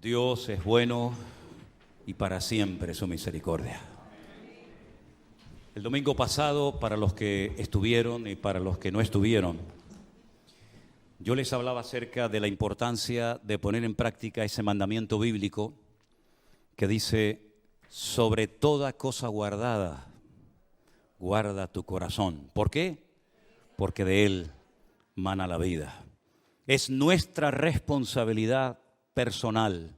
Dios es bueno y para siempre su misericordia. El domingo pasado, para los que estuvieron y para los que no estuvieron, yo les hablaba acerca de la importancia de poner en práctica ese mandamiento bíblico que dice: sobre toda cosa guardada, guarda tu corazón. ¿Por qué? Porque de él mana la vida. Es nuestra responsabilidad personal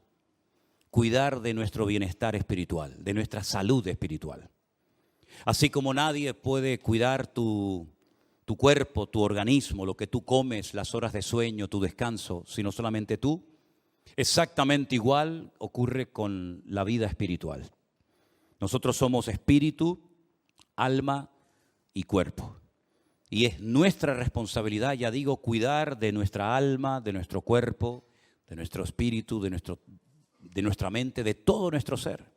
cuidar de nuestro bienestar espiritual, de nuestra salud espiritual. Así como nadie puede cuidar tu cuerpo, tu organismo, lo que tú comes, las horas de sueño, tu descanso, sino solamente tú, exactamente igual ocurre con la vida espiritual. Nosotros somos espíritu, alma y cuerpo. Y es nuestra responsabilidad, ya digo, cuidar de nuestra alma, de nuestro cuerpo, de nuestro espíritu, de nuestra mente, de todo nuestro ser.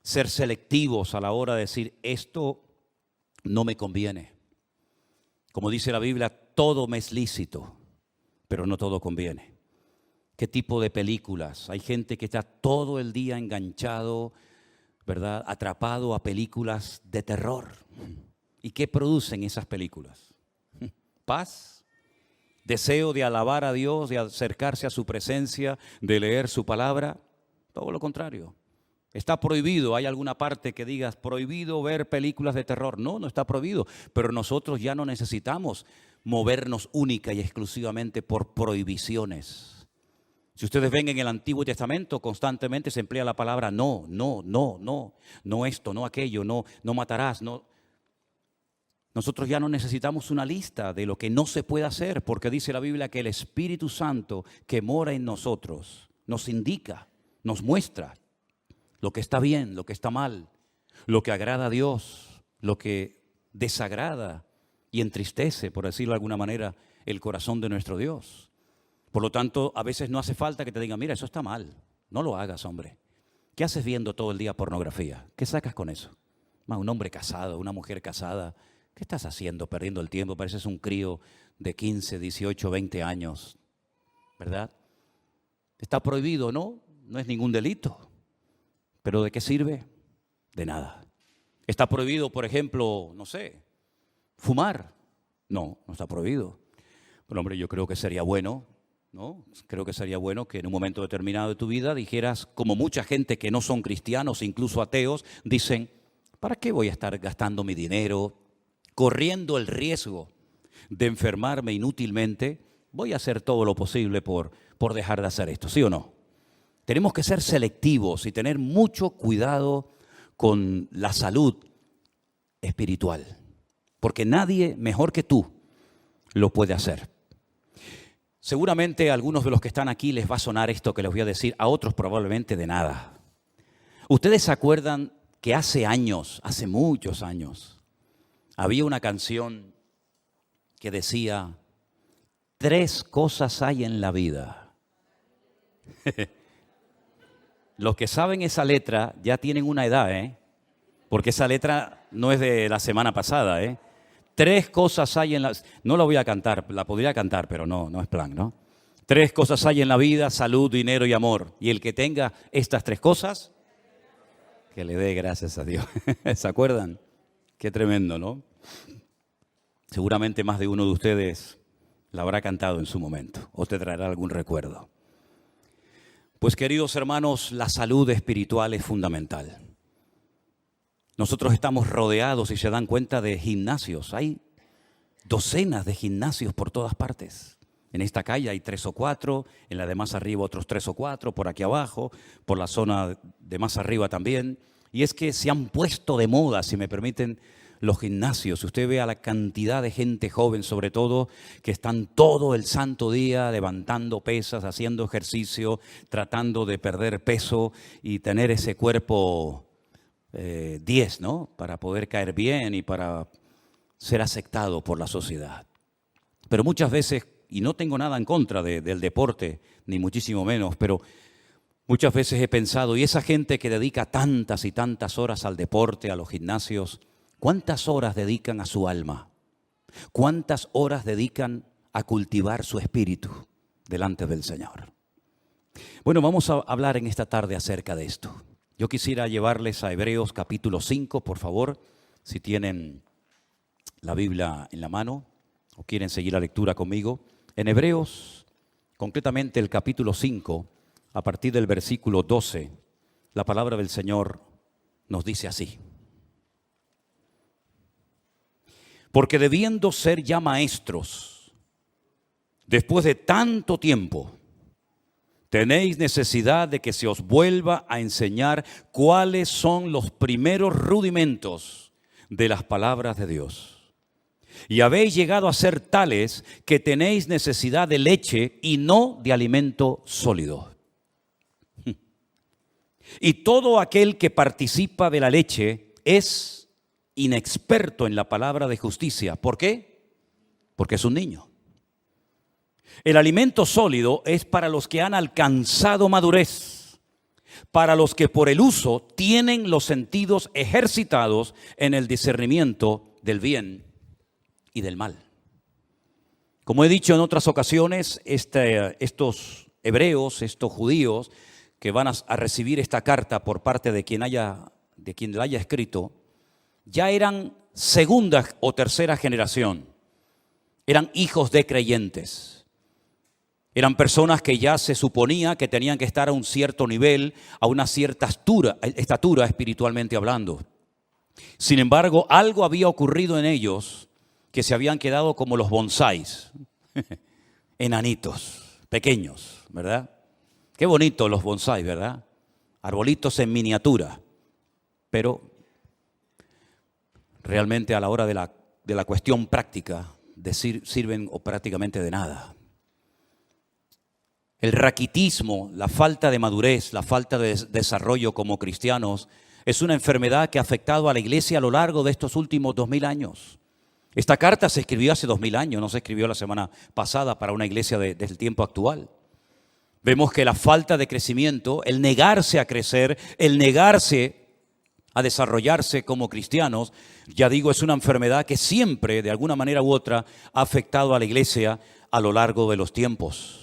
Ser selectivos a la hora de decir: esto no me conviene. Como dice la Biblia, todo me es lícito, pero no todo conviene. ¿Qué tipo de películas? Hay gente que está todo el día enganchado, ¿verdad?, atrapado a películas de terror. ¿Y qué producen esas películas? Paz, deseo de alabar a Dios, de acercarse a su presencia, de leer su palabra. Todo lo contrario. Está prohibido. ¿Hay alguna parte que digas prohibido ver películas de terror? No, no está prohibido. Pero nosotros ya no necesitamos movernos única y exclusivamente por prohibiciones. Si ustedes ven en el Antiguo Testamento, constantemente se emplea la palabra no, no, no, no, no esto, no aquello, no matarás, no. Nosotros ya no necesitamos una lista de lo que no se puede hacer, porque dice la Biblia que el Espíritu Santo que mora en nosotros nos indica, nos muestra lo que está bien, lo que está mal, lo que agrada a Dios, lo que desagrada y entristece, por decirlo de alguna manera, el corazón de nuestro Dios. Por lo tanto, a veces no hace falta que te digan: mira, eso está mal, no lo hagas, hombre. ¿Qué haces viendo todo el día pornografía? ¿Qué sacas con eso? Un hombre casado, una mujer casada, ¿qué estás haciendo? Perdiendo el tiempo, pareces un crío de 15, 18, 20 años, ¿verdad? ¿Está prohibido? No, no es ningún delito. ¿Pero de qué sirve? De nada. ¿Está prohibido, por ejemplo, no sé, fumar? No, no está prohibido. Pero hombre, yo creo que sería bueno, ¿no? Creo que sería bueno que en un momento determinado de tu vida dijeras, como mucha gente que no son cristianos, incluso ateos, dicen: ¿para qué voy a estar gastando mi dinero, corriendo el riesgo de enfermarme inútilmente? Voy a hacer todo lo posible por dejar de hacer esto, ¿sí o no? Tenemos que ser selectivos y tener mucho cuidado con la salud espiritual, porque nadie mejor que tú lo puede hacer. Seguramente a algunos de los que están aquí les va a sonar esto que les voy a decir, a otros probablemente de nada. ¿Ustedes se acuerdan que hace años, hace muchos años, había una canción que decía: 3 cosas hay en la vida? Los que saben esa letra ya tienen una edad, porque esa letra no es de la semana pasada, 3 cosas hay en la... No la voy a cantar, la podría cantar, pero no es plan, ¿no? 3 cosas hay en la vida: salud, dinero y amor. Y el que tenga estas 3 cosas, que le dé gracias a Dios. ¿Se acuerdan? Qué tremendo, ¿no? Seguramente más de uno de ustedes la habrá cantado en su momento o te traerá algún recuerdo. Pues, queridos hermanos, la salud espiritual es fundamental. Nosotros estamos rodeados, si se dan cuenta, de gimnasios. Hay docenas de gimnasios por todas partes. En esta calle hay 3 o 4, en la de más arriba otros 3 o 4, por aquí abajo, por la zona de más arriba también. Y es que se han puesto de moda, si me permiten, los gimnasios. Usted ve a la cantidad de gente joven, sobre todo, que están todo el santo día levantando pesas, haciendo ejercicio, tratando de perder peso y tener ese cuerpo 10, ¿no? Para poder caer bien y para ser aceptado por la sociedad. Pero muchas veces, y no tengo nada en contra del deporte, ni muchísimo menos, pero muchas veces he pensado, y esa gente que dedica tantas y tantas horas al deporte, a los gimnasios, ¿cuántas horas dedican a su alma? ¿Cuántas horas dedican a cultivar su espíritu delante del Señor? Bueno, vamos a hablar en esta tarde acerca de esto. Yo quisiera llevarles a Hebreos capítulo 5, por favor, si tienen la Biblia en la mano o quieren seguir la lectura conmigo. En Hebreos, concretamente el capítulo 5, a partir del versículo 12, la palabra del Señor nos dice así: porque debiendo ser ya maestros, después de tanto tiempo, tenéis necesidad de que se os vuelva a enseñar cuáles son los primeros rudimentos de las palabras de Dios. Y habéis llegado a ser tales que tenéis necesidad de leche y no de alimento sólido. Y todo aquel que participa de la leche es inexperto en la palabra de justicia. ¿Por qué? Porque es un niño. El alimento sólido es para los que han alcanzado madurez, para los que por el uso tienen los sentidos ejercitados en el discernimiento del bien y del mal. Como he dicho en otras ocasiones, estos hebreos, estos judíos que van a recibir esta carta por parte de quien la haya escrito, ya eran segunda o tercera generación, eran hijos de creyentes. Eran personas que ya se suponía que tenían que estar a un cierto nivel, a una cierta estatura espiritualmente hablando. Sin embargo, algo había ocurrido en ellos que se habían quedado como los bonsáis, enanitos, pequeños, ¿verdad? Qué bonito los bonsáis, ¿verdad? Arbolitos en miniatura, pero realmente a la hora de la cuestión práctica sirven o prácticamente de nada. El raquitismo, la falta de madurez, la falta de desarrollo como cristianos es una enfermedad que ha afectado a la iglesia a lo largo de estos últimos 2000 años. Esta carta se escribió hace 2000 años, no se escribió la semana pasada para una iglesia del tiempo actual. Vemos que la falta de crecimiento, el negarse a crecer, el negarse a desarrollarse como cristianos, ya digo, es una enfermedad que siempre, de alguna manera u otra, ha afectado a la iglesia a lo largo de los tiempos.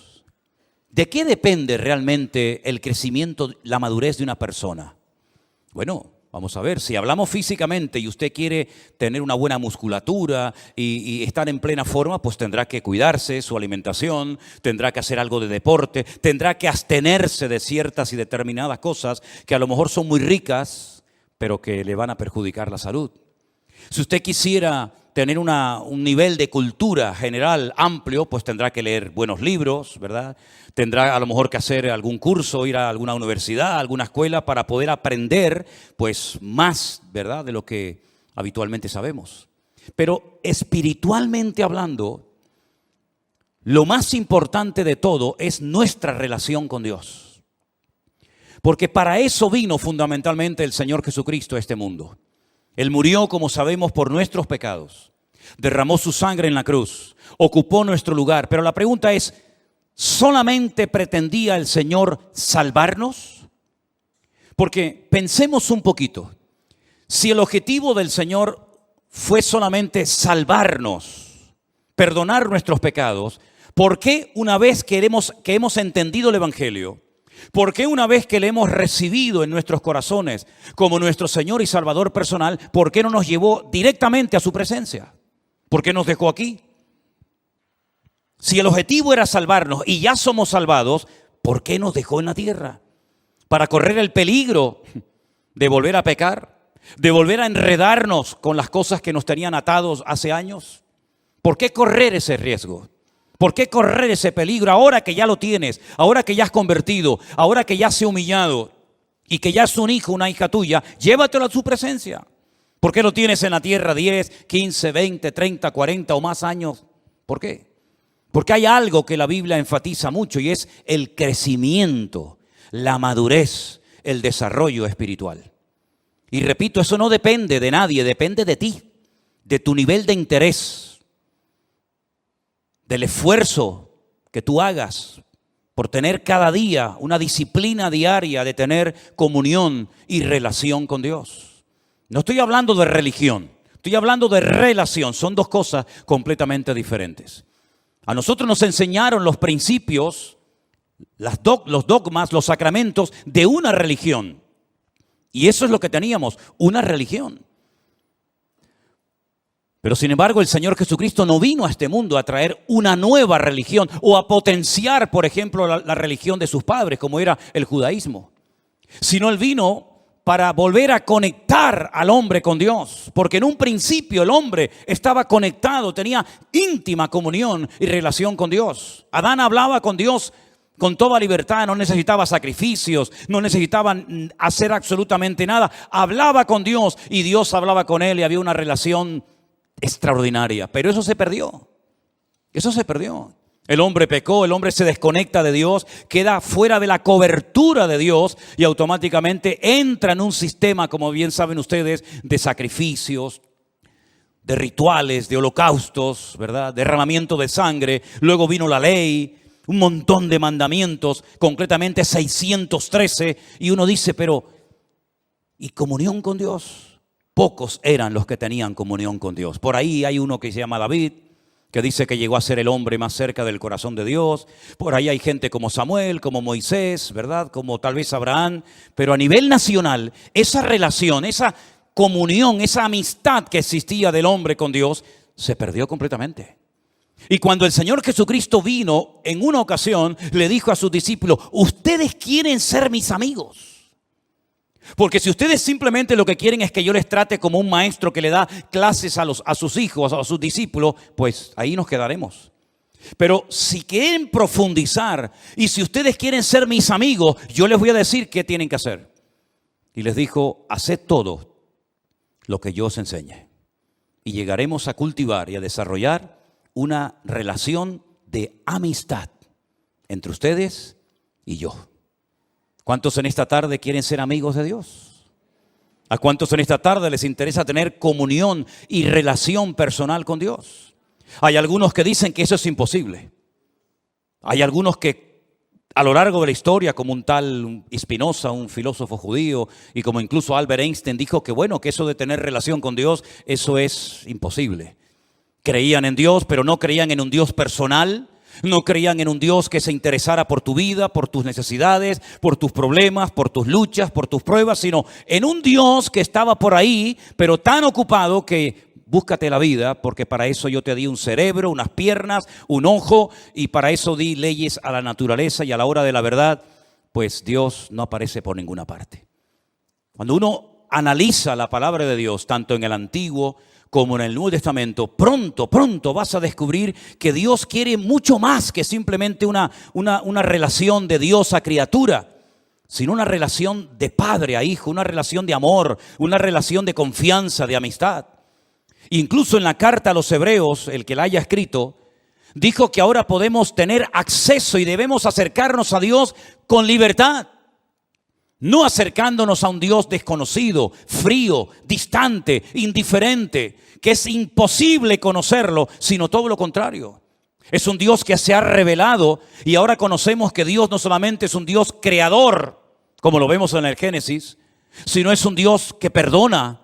¿De qué depende realmente el crecimiento, la madurez de una persona? Bueno, vamos a ver, si hablamos físicamente y usted quiere tener una buena musculatura y estar en plena forma, pues tendrá que cuidarse su alimentación, tendrá que hacer algo de deporte, tendrá que abstenerse de ciertas y determinadas cosas que a lo mejor son muy ricas, pero que le van a perjudicar la salud. Si usted quisiera tener un nivel de cultura general amplio, pues tendrá que leer buenos libros, ¿verdad? Tendrá a lo mejor que hacer algún curso, ir a alguna universidad, a alguna escuela para poder aprender pues más, ¿verdad?, de lo que habitualmente sabemos. Pero espiritualmente hablando, lo más importante de todo es nuestra relación con Dios. Porque para eso vino fundamentalmente el Señor Jesucristo a este mundo. Él murió, como sabemos, por nuestros pecados. Derramó su sangre en la cruz. Ocupó nuestro lugar. Pero la pregunta es, ¿solamente pretendía el Señor salvarnos? Porque pensemos un poquito. Si el objetivo del Señor fue solamente salvarnos, perdonar nuestros pecados, ¿por qué una vez que hemos entendido el Evangelio, por qué una vez que le hemos recibido en nuestros corazones como nuestro Señor y Salvador personal, por qué no nos llevó directamente a su presencia? ¿Por qué nos dejó aquí? Si el objetivo era salvarnos y ya somos salvados, ¿por qué nos dejó en la tierra? ¿Para correr el peligro de volver a pecar? ¿De volver a enredarnos con las cosas que nos tenían atados hace años? ¿Por qué correr ese riesgo? ¿Por qué correr ese peligro ahora que ya lo tienes, ahora que ya has convertido, ahora que ya has humillado y que ya es un hijo, una hija tuya? Llévatelo a su presencia. ¿Por qué lo tienes en la tierra 10, 15, 20, 30, 40 o más años? ¿Por qué? Porque hay algo que la Biblia enfatiza mucho y es el crecimiento, la madurez, el desarrollo espiritual. Y repito, eso no depende de nadie, depende de ti, de tu nivel de interés, del esfuerzo que tú hagas por tener cada día una disciplina diaria de tener comunión y relación con Dios. No estoy hablando de religión, estoy hablando de relación. Son dos cosas completamente diferentes. A nosotros nos enseñaron los principios los dogmas, los sacramentos de una religión. Y eso es lo que teníamos, una religión. Pero sin embargo, el Señor Jesucristo no vino a este mundo a traer una nueva religión o a potenciar, por ejemplo, la religión de sus padres, como era el judaísmo. Sino Él vino para volver a conectar al hombre con Dios. Porque en un principio el hombre estaba conectado, tenía íntima comunión y relación con Dios. Adán hablaba con Dios con toda libertad, no necesitaba sacrificios, no necesitaba hacer absolutamente nada. Hablaba con Dios y Dios hablaba con él y había una relación extraordinaria. Pero eso se perdió. Eso se perdió. El hombre pecó, el hombre se desconecta de Dios, queda fuera de la cobertura de Dios y automáticamente entra en un sistema, como bien saben ustedes, de sacrificios, de rituales, de holocaustos, ¿verdad? Derramamiento de sangre. Luego vino la ley, un montón de mandamientos, concretamente 613, y uno dice, pero ¿y comunión con Dios? Pocos eran los que tenían comunión con Dios. Por ahí hay uno que se llama David, que dice que llegó a ser el hombre más cerca del corazón de Dios. Por ahí hay gente como Samuel, como Moisés, ¿verdad? Como tal vez Abraham. Pero a nivel nacional, esa relación, esa comunión, esa amistad que existía del hombre con Dios, se perdió completamente. Y cuando el Señor Jesucristo vino, en una ocasión, le dijo a sus discípulos, ustedes quieren ser mis amigos. Porque si ustedes simplemente lo que quieren es que yo les trate como un maestro que le da clases a sus hijos, a sus discípulos, pues ahí nos quedaremos. Pero si quieren profundizar y si ustedes quieren ser mis amigos, yo les voy a decir qué tienen que hacer. Y les dijo, haced todo lo que yo os enseñe. Y llegaremos a cultivar y a desarrollar una relación de amistad entre ustedes y yo. ¿Cuántos en esta tarde quieren ser amigos de Dios? ¿A cuántos en esta tarde les interesa tener comunión y relación personal con Dios? Hay algunos que dicen que eso es imposible. Hay algunos que a lo largo de la historia, como un tal Spinoza, un filósofo judío, y como incluso Albert Einstein dijo que bueno, que eso de tener relación con Dios, eso es imposible. Creían en Dios, pero no creían en un Dios personal. No creían en un Dios que se interesara por tu vida, por tus necesidades, por tus problemas, por tus luchas, por tus pruebas, sino en un Dios que estaba por ahí, pero tan ocupado que búscate la vida, porque para eso yo te di un cerebro, unas piernas, un ojo, y para eso di leyes a la naturaleza, y a la hora de la verdad, pues Dios no aparece por ninguna parte. Cuando uno analiza la palabra de Dios, tanto en el Antiguo como en el Nuevo Testamento, pronto vas a descubrir que Dios quiere mucho más que simplemente una relación de Dios a criatura, sino una relación de padre a hijo, una relación de amor, una relación de confianza, de amistad. Incluso en la carta a los Hebreos, el que la haya escrito, dijo que ahora podemos tener acceso y debemos acercarnos a Dios con libertad. No acercándonos a un Dios desconocido, frío, distante, indiferente, que es imposible conocerlo, sino todo lo contrario. Es un Dios que se ha revelado y ahora conocemos que Dios no solamente es un Dios creador, como lo vemos en el Génesis, sino es un Dios que perdona,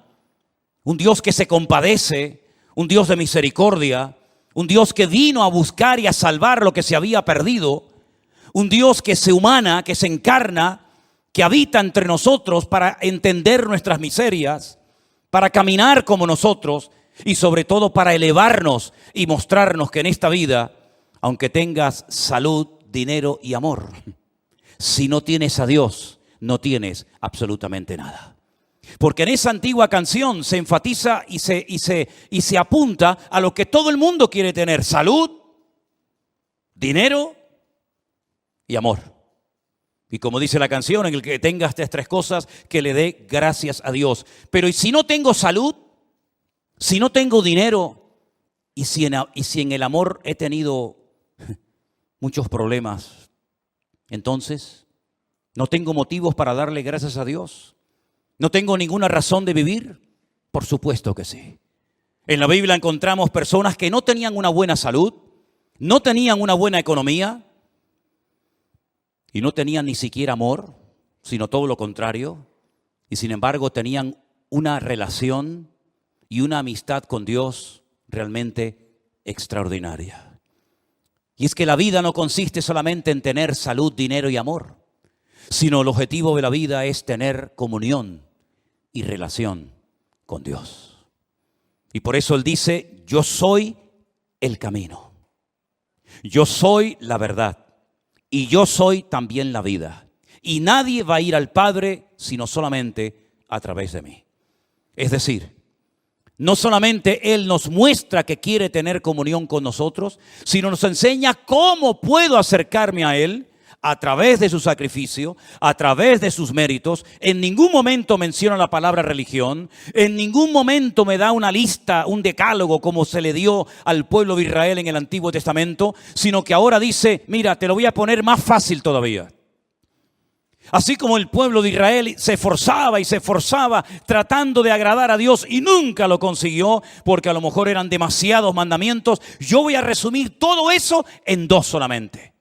un Dios que se compadece, un Dios de misericordia, un Dios que vino a buscar y a salvar lo que se había perdido, un Dios que se humana, que se encarna, que habita entre nosotros para entender nuestras miserias, para caminar como nosotros y sobre todo para elevarnos y mostrarnos que en esta vida, aunque tengas salud, dinero y amor, si no tienes a Dios, no tienes absolutamente nada. Porque en esa antigua canción se enfatiza y se apunta a lo que todo el mundo quiere tener: salud, dinero y amor. Y como dice la canción, en el que tenga estas tres cosas, que le dé gracias a Dios. Pero ¿y si no tengo salud? Si no tengo dinero, y si en el amor he tenido muchos problemas, entonces no tengo motivos para darle gracias a Dios. ¿No tengo ninguna razón de vivir? Por supuesto que sí. En la Biblia encontramos personas que no tenían una buena salud, no tenían una buena economía y no tenían ni siquiera amor, sino todo lo contrario. Y sin embargo tenían una relación y una amistad con Dios realmente extraordinaria. Y es que la vida no consiste solamente en tener salud, dinero y amor, sino el objetivo de la vida es tener comunión y relación con Dios. Y por eso Él dice, yo soy el camino, yo soy la verdad y yo soy también la vida. Y nadie va a ir al Padre sino solamente a través de mí. Es decir, no solamente Él nos muestra que quiere tener comunión con nosotros, sino nos enseña cómo puedo acercarme a Él a través de su sacrificio, a través de sus méritos. En ningún momento menciona la palabra religión, en ningún momento me da una lista, un decálogo como se le dio al pueblo de Israel en el Antiguo Testamento, sino que ahora dice, mira, te lo voy a poner más fácil todavía. Así como el pueblo de Israel se esforzaba y se esforzaba tratando de agradar a Dios y nunca lo consiguió porque a lo mejor eran demasiados mandamientos, yo voy a resumir todo eso en dos solamente.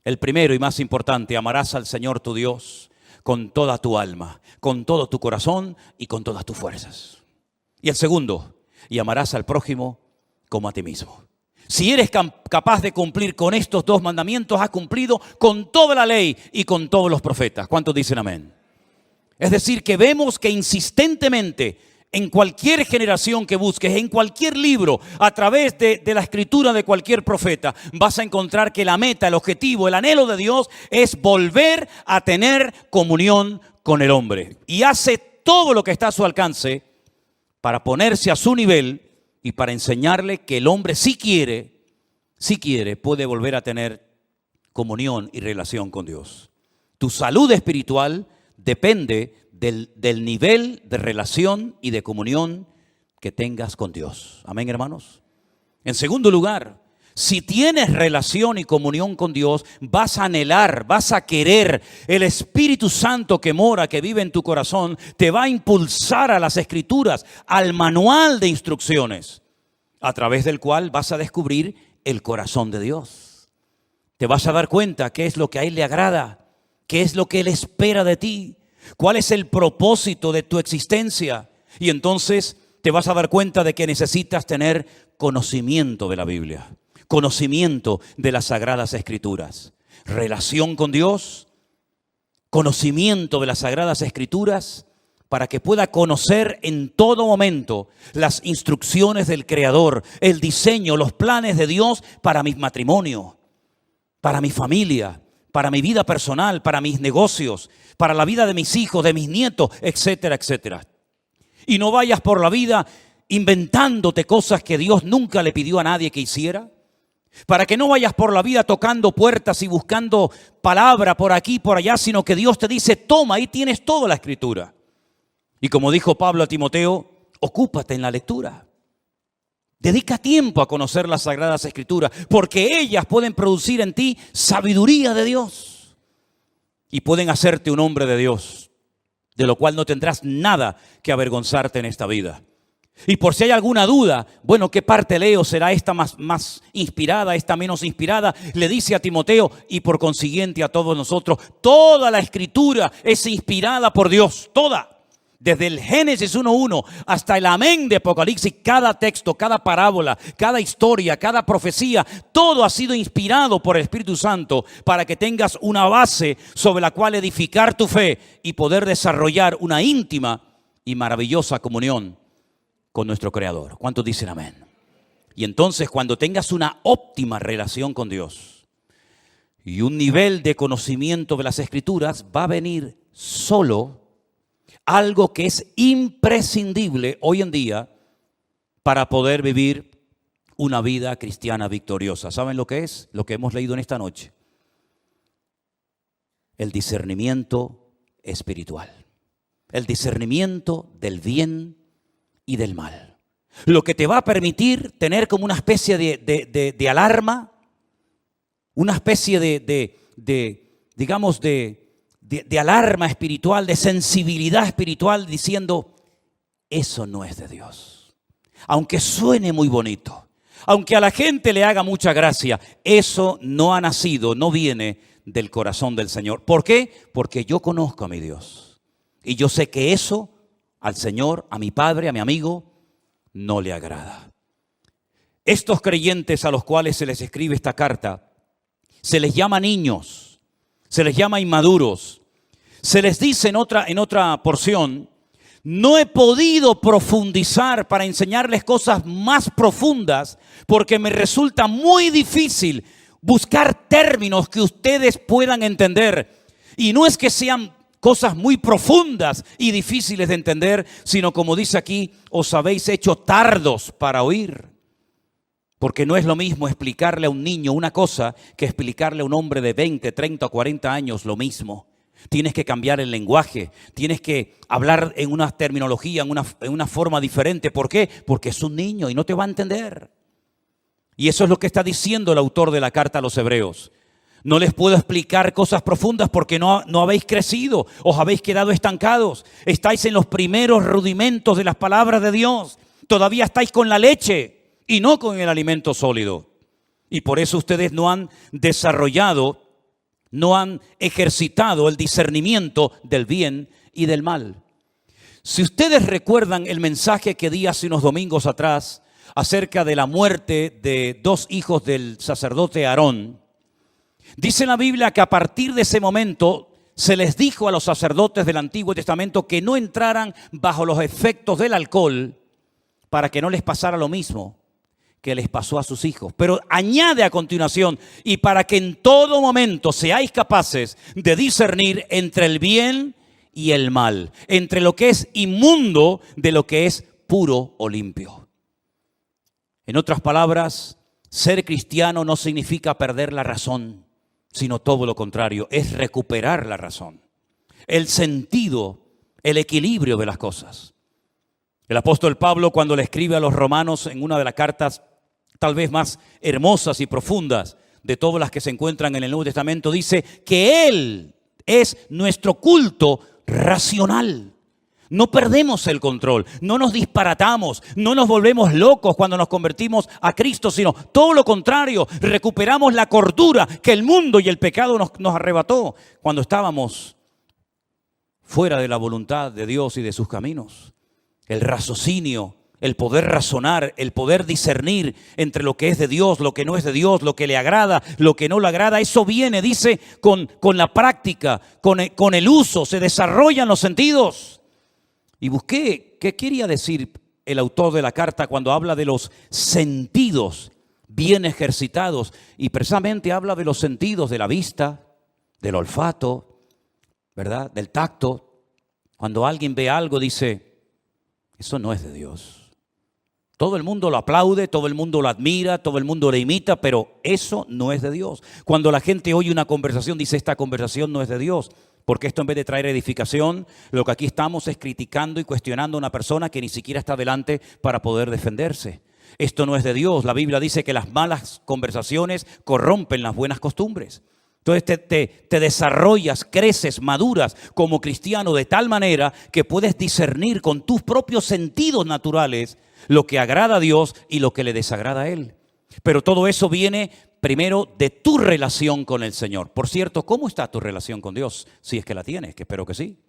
El primero y más importante, amarás al Señor tu Dios con toda tu alma, con todo tu corazón y con todas tus fuerzas. Y el segundo, y amarás al prójimo como a ti mismo. Si eres capaz de cumplir con estos dos mandamientos, has cumplido con toda la ley y con todos los profetas. ¿Cuántos dicen amén? Es decir, que vemos que insistentemente en cualquier generación que busques, en cualquier libro, a través de la escritura de cualquier profeta, vas a encontrar que la meta, el objetivo, el anhelo de Dios es volver a tener comunión con el hombre. Y hace todo lo que está a su alcance para ponerse a su nivel y para enseñarle que el hombre si quiere, puede volver a tener comunión y relación con Dios. Tu salud espiritual depende del nivel de relación y de comunión que tengas con Dios. Amén, hermanos. En segundo lugar, si tienes relación y comunión con Dios, vas a anhelar, vas a querer. El Espíritu Santo que mora, que vive en tu corazón, te va a impulsar a las Escrituras, al manual de instrucciones, a través del cual vas a descubrir el corazón de Dios. Te vas a dar cuenta qué es lo que a Él le agrada, qué es lo que Él espera de ti, cuál es el propósito de tu existencia. Y entonces te vas a dar cuenta de que necesitas tener conocimiento de la Biblia, conocimiento de las Sagradas Escrituras, relación con Dios, conocimiento de las Sagradas Escrituras, para que pueda conocer en todo momento las instrucciones del Creador, el diseño, los planes de Dios para mi matrimonio, para mi familia, para mi vida personal, para mis negocios, para la vida de mis hijos, de mis nietos, etcétera, etcétera. Y no vayas por la vida inventándote cosas que Dios nunca le pidió a nadie que hiciera. Para que no vayas por la vida tocando puertas y buscando palabra por aquí, por allá, sino que Dios te dice, toma, ahí tienes toda la Escritura. Y como dijo Pablo a Timoteo, ocúpate en la lectura. Dedica tiempo a conocer las Sagradas Escrituras, porque ellas pueden producir en ti sabiduría de Dios y pueden hacerte un hombre de Dios, de lo cual no tendrás nada que avergonzarte en esta vida. Y por si hay alguna duda, bueno, ¿qué parte leo? ¿Será esta más inspirada, esta menos inspirada? Le dice a Timoteo y por consiguiente a todos nosotros, toda la Escritura es inspirada por Dios, toda. Desde el Génesis 1:1 hasta el Amén de Apocalipsis, cada texto, cada parábola, cada historia, cada profecía, todo ha sido inspirado por el Espíritu Santo para que tengas una base sobre la cual edificar tu fe y poder desarrollar una íntima y maravillosa comunión con nuestro Creador. ¿Cuántos dicen amén? Y entonces cuando tengas una óptima relación con Dios y un nivel de conocimiento de las Escrituras, va a venir solo algo que es imprescindible hoy en día para poder vivir una vida cristiana victoriosa. ¿Saben lo que es? Lo que hemos leído en esta noche. El discernimiento espiritual. El discernimiento del bien y del mal. Lo que te va a permitir tener como una especie de alarma, una especie de alarma espiritual, de sensibilidad espiritual, diciendo, eso no es de Dios. Aunque suene muy bonito, aunque a la gente le haga mucha gracia, eso no ha nacido, no viene del corazón del Señor. ¿Por qué? Porque yo conozco a mi Dios. Y yo sé que eso al Señor, a mi Padre, a mi amigo, no le agrada. Estos creyentes a los cuales se les escribe esta carta Se les llama niños, se les llama inmaduros. Se les dice en otra porción, no he podido profundizar para enseñarles cosas más profundas porque me resulta muy difícil buscar términos que ustedes puedan entender. Y no es que sean cosas muy profundas y difíciles de entender, sino como dice aquí, os habéis hecho tardos para oír. Porque no es lo mismo explicarle a un niño una cosa que explicarle a un hombre de 20, 30 o 40 años lo mismo. Tienes que cambiar el lenguaje, tienes que hablar en una terminología, en una forma diferente. ¿Por qué? Porque es un niño y no te va a entender. Y eso es lo que está diciendo el autor de la carta a los Hebreos. No les puedo explicar cosas profundas porque no habéis crecido, os habéis quedado estancados. Estáis en los primeros rudimentos de las palabras de Dios. Todavía estáis con la leche y no con el alimento sólido. Y por eso ustedes no han desarrollado, no han ejercitado el discernimiento del bien y del mal. Si ustedes recuerdan el mensaje que di hace unos domingos atrás acerca de la muerte de 2 hijos del sacerdote Aarón, dice la Biblia que a partir de ese momento se les dijo a los sacerdotes del Antiguo Testamento que no entraran bajo los efectos del alcohol para que no les pasara lo mismo que les pasó a sus hijos. Pero añade a continuación, y para que en todo momento seáis capaces de discernir entre el bien y el mal, entre lo que es inmundo de lo que es puro o limpio. En otras palabras, ser cristiano no significa perder la razón, sino todo lo contrario, es recuperar la razón, el sentido, el equilibrio de las cosas. El apóstol Pablo, cuando le escribe a los romanos en una de las cartas tal vez más hermosas y profundas de todas las que se encuentran en el Nuevo Testamento, dice que Él es nuestro culto racional. No perdemos el control, no nos disparatamos, no nos volvemos locos cuando nos convertimos a Cristo, sino todo lo contrario, recuperamos la cordura que el mundo y el pecado nos arrebató cuando estábamos fuera de la voluntad de Dios y de sus caminos. El raciocinio, el poder razonar, el poder discernir entre lo que es de Dios, lo que no es de Dios, lo que le agrada, lo que no le agrada, eso viene, dice, con la práctica, con el uso, se desarrollan los sentidos. Y busqué qué quería decir el autor de la carta cuando habla de los sentidos bien ejercitados. Y precisamente habla de los sentidos de la vista, del olfato, ¿verdad? Del tacto. Cuando alguien ve algo dice, eso no es de Dios. Todo el mundo lo aplaude, todo el mundo lo admira, todo el mundo le imita, pero eso no es de Dios. Cuando la gente oye una conversación, dice, esta conversación no es de Dios. Porque esto, en vez de traer edificación, lo que aquí estamos es criticando y cuestionando a una persona que ni siquiera está delante para poder defenderse. Esto no es de Dios. La Biblia dice que las malas conversaciones corrompen las buenas costumbres. Entonces te desarrollas, creces, maduras como cristiano de tal manera que puedes discernir con tus propios sentidos naturales lo que agrada a Dios y lo que le desagrada a Él. Pero todo eso viene primero de tu relación con el Señor. Por cierto, ¿cómo está tu relación con Dios? Si es que la tienes, que espero que sí.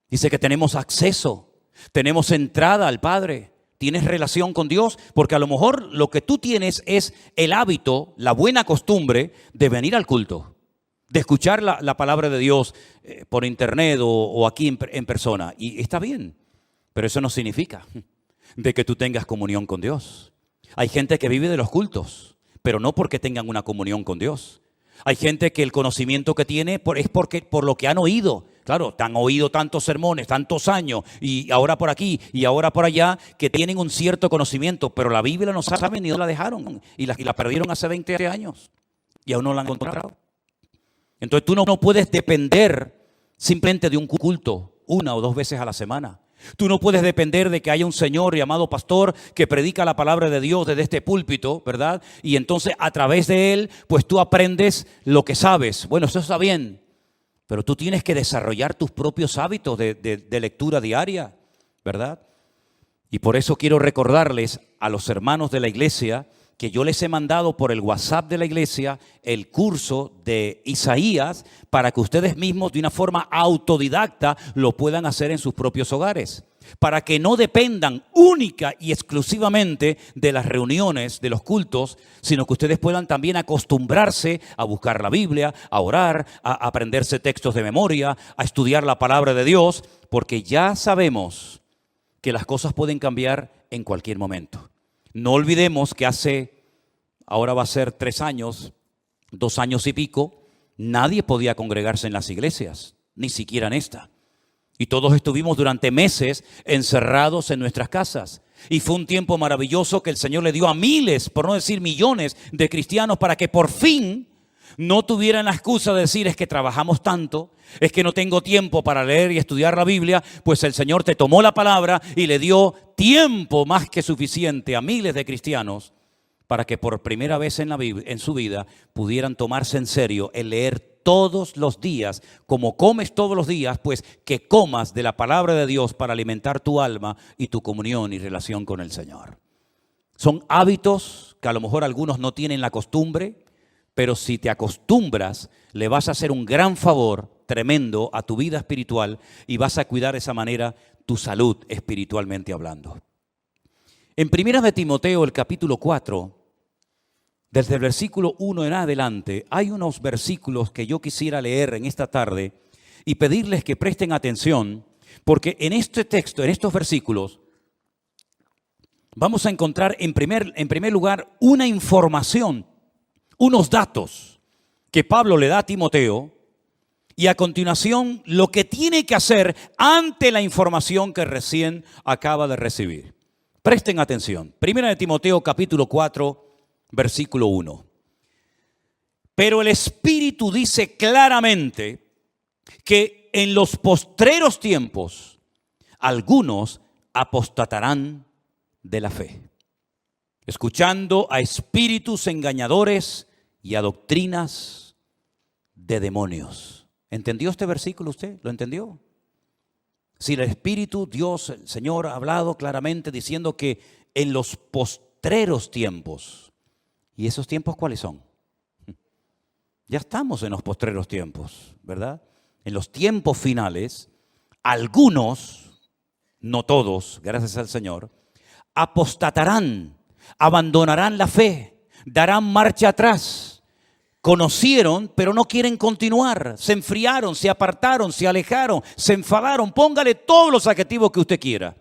Dice que tenemos acceso, tenemos entrada al Padre. ¿Tienes relación con Dios? Porque a lo mejor lo que tú tienes es el hábito, la buena costumbre de venir al culto, de escuchar la palabra de Dios por internet o aquí en persona. Y está bien, pero eso no significa de que tú tengas comunión con Dios. Hay gente que vive de los cultos, pero no porque tengan una comunión con Dios. Hay gente que el conocimiento que tiene es por lo que han oído. Claro, te han oído tantos sermones, tantos años, y ahora por aquí y ahora por allá, que tienen un cierto conocimiento, pero la Biblia no saben ni dónde la dejaron, y la perdieron hace 20 años, y aún no la han encontrado. Entonces tú no puedes depender simplemente de un culto 1 o 2 veces a la semana. Tú no puedes depender de que haya un señor llamado pastor que predica la palabra de Dios desde este púlpito, ¿verdad? Y entonces a través de él, pues tú aprendes lo que sabes. Bueno, eso está bien, pero tú tienes que desarrollar tus propios hábitos de lectura diaria, ¿verdad? Y por eso quiero recordarles a los hermanos de la iglesia que yo les he mandado por el WhatsApp de la iglesia el curso de Isaías para que ustedes mismos de una forma autodidacta lo puedan hacer en sus propios hogares. para que no dependan única y exclusivamente de las reuniones, de los cultos, sino que ustedes puedan también acostumbrarse a buscar la Biblia, a orar, a aprenderse textos de memoria, a estudiar la palabra de Dios, porque ya sabemos que las cosas pueden cambiar en cualquier momento. No olvidemos que ahora va a ser 3 años, 2 años y pico, nadie podía congregarse en las iglesias, ni siquiera en esta. Y todos estuvimos durante meses encerrados en nuestras casas. Y fue un tiempo maravilloso que el Señor le dio a miles, por no decir millones, de cristianos para que por fin no tuvieran la excusa de decir: es que trabajamos tanto, es que no tengo tiempo para leer y estudiar la Biblia. Pues el Señor te tomó la palabra y le dio tiempo más que suficiente a miles de cristianos para que por primera vez en su vida pudieran tomarse en serio el leer todos los días, como comes todos los días, pues que comas de la palabra de Dios para alimentar tu alma y tu comunión y relación con el Señor. Son hábitos que a lo mejor algunos no tienen la costumbre, pero si te acostumbras, le vas a hacer un gran favor tremendo a tu vida espiritual y vas a cuidar de esa manera tu salud espiritualmente hablando. En 1 de Timoteo, el capítulo 4, desde el versículo 1 en adelante, hay unos versículos que yo quisiera leer en esta tarde y pedirles que presten atención, porque en este texto, en estos versículos, vamos a encontrar en primer lugar una información, unos datos que Pablo le da a Timoteo, y a continuación lo que tiene que hacer ante la información que recién acaba de recibir. Presten atención. 1 de Timoteo capítulo 4, versículo 1. Pero el Espíritu dice claramente que en los postreros tiempos algunos apostatarán de la fe, escuchando a espíritus engañadores y a doctrinas de demonios. ¿Entendió este versículo usted? ¿Lo entendió? Si el Espíritu, Dios, el Señor ha hablado claramente diciendo que en los postreros tiempos. ¿Y esos tiempos cuáles son? Ya estamos en los postreros tiempos, ¿verdad? En los tiempos finales, algunos, no todos, gracias al Señor, apostatarán, abandonarán la fe, darán marcha atrás. Conocieron, pero no quieren continuar. Se enfriaron, se apartaron, se alejaron, se enfadaron. Póngale todos los adjetivos que usted quiera.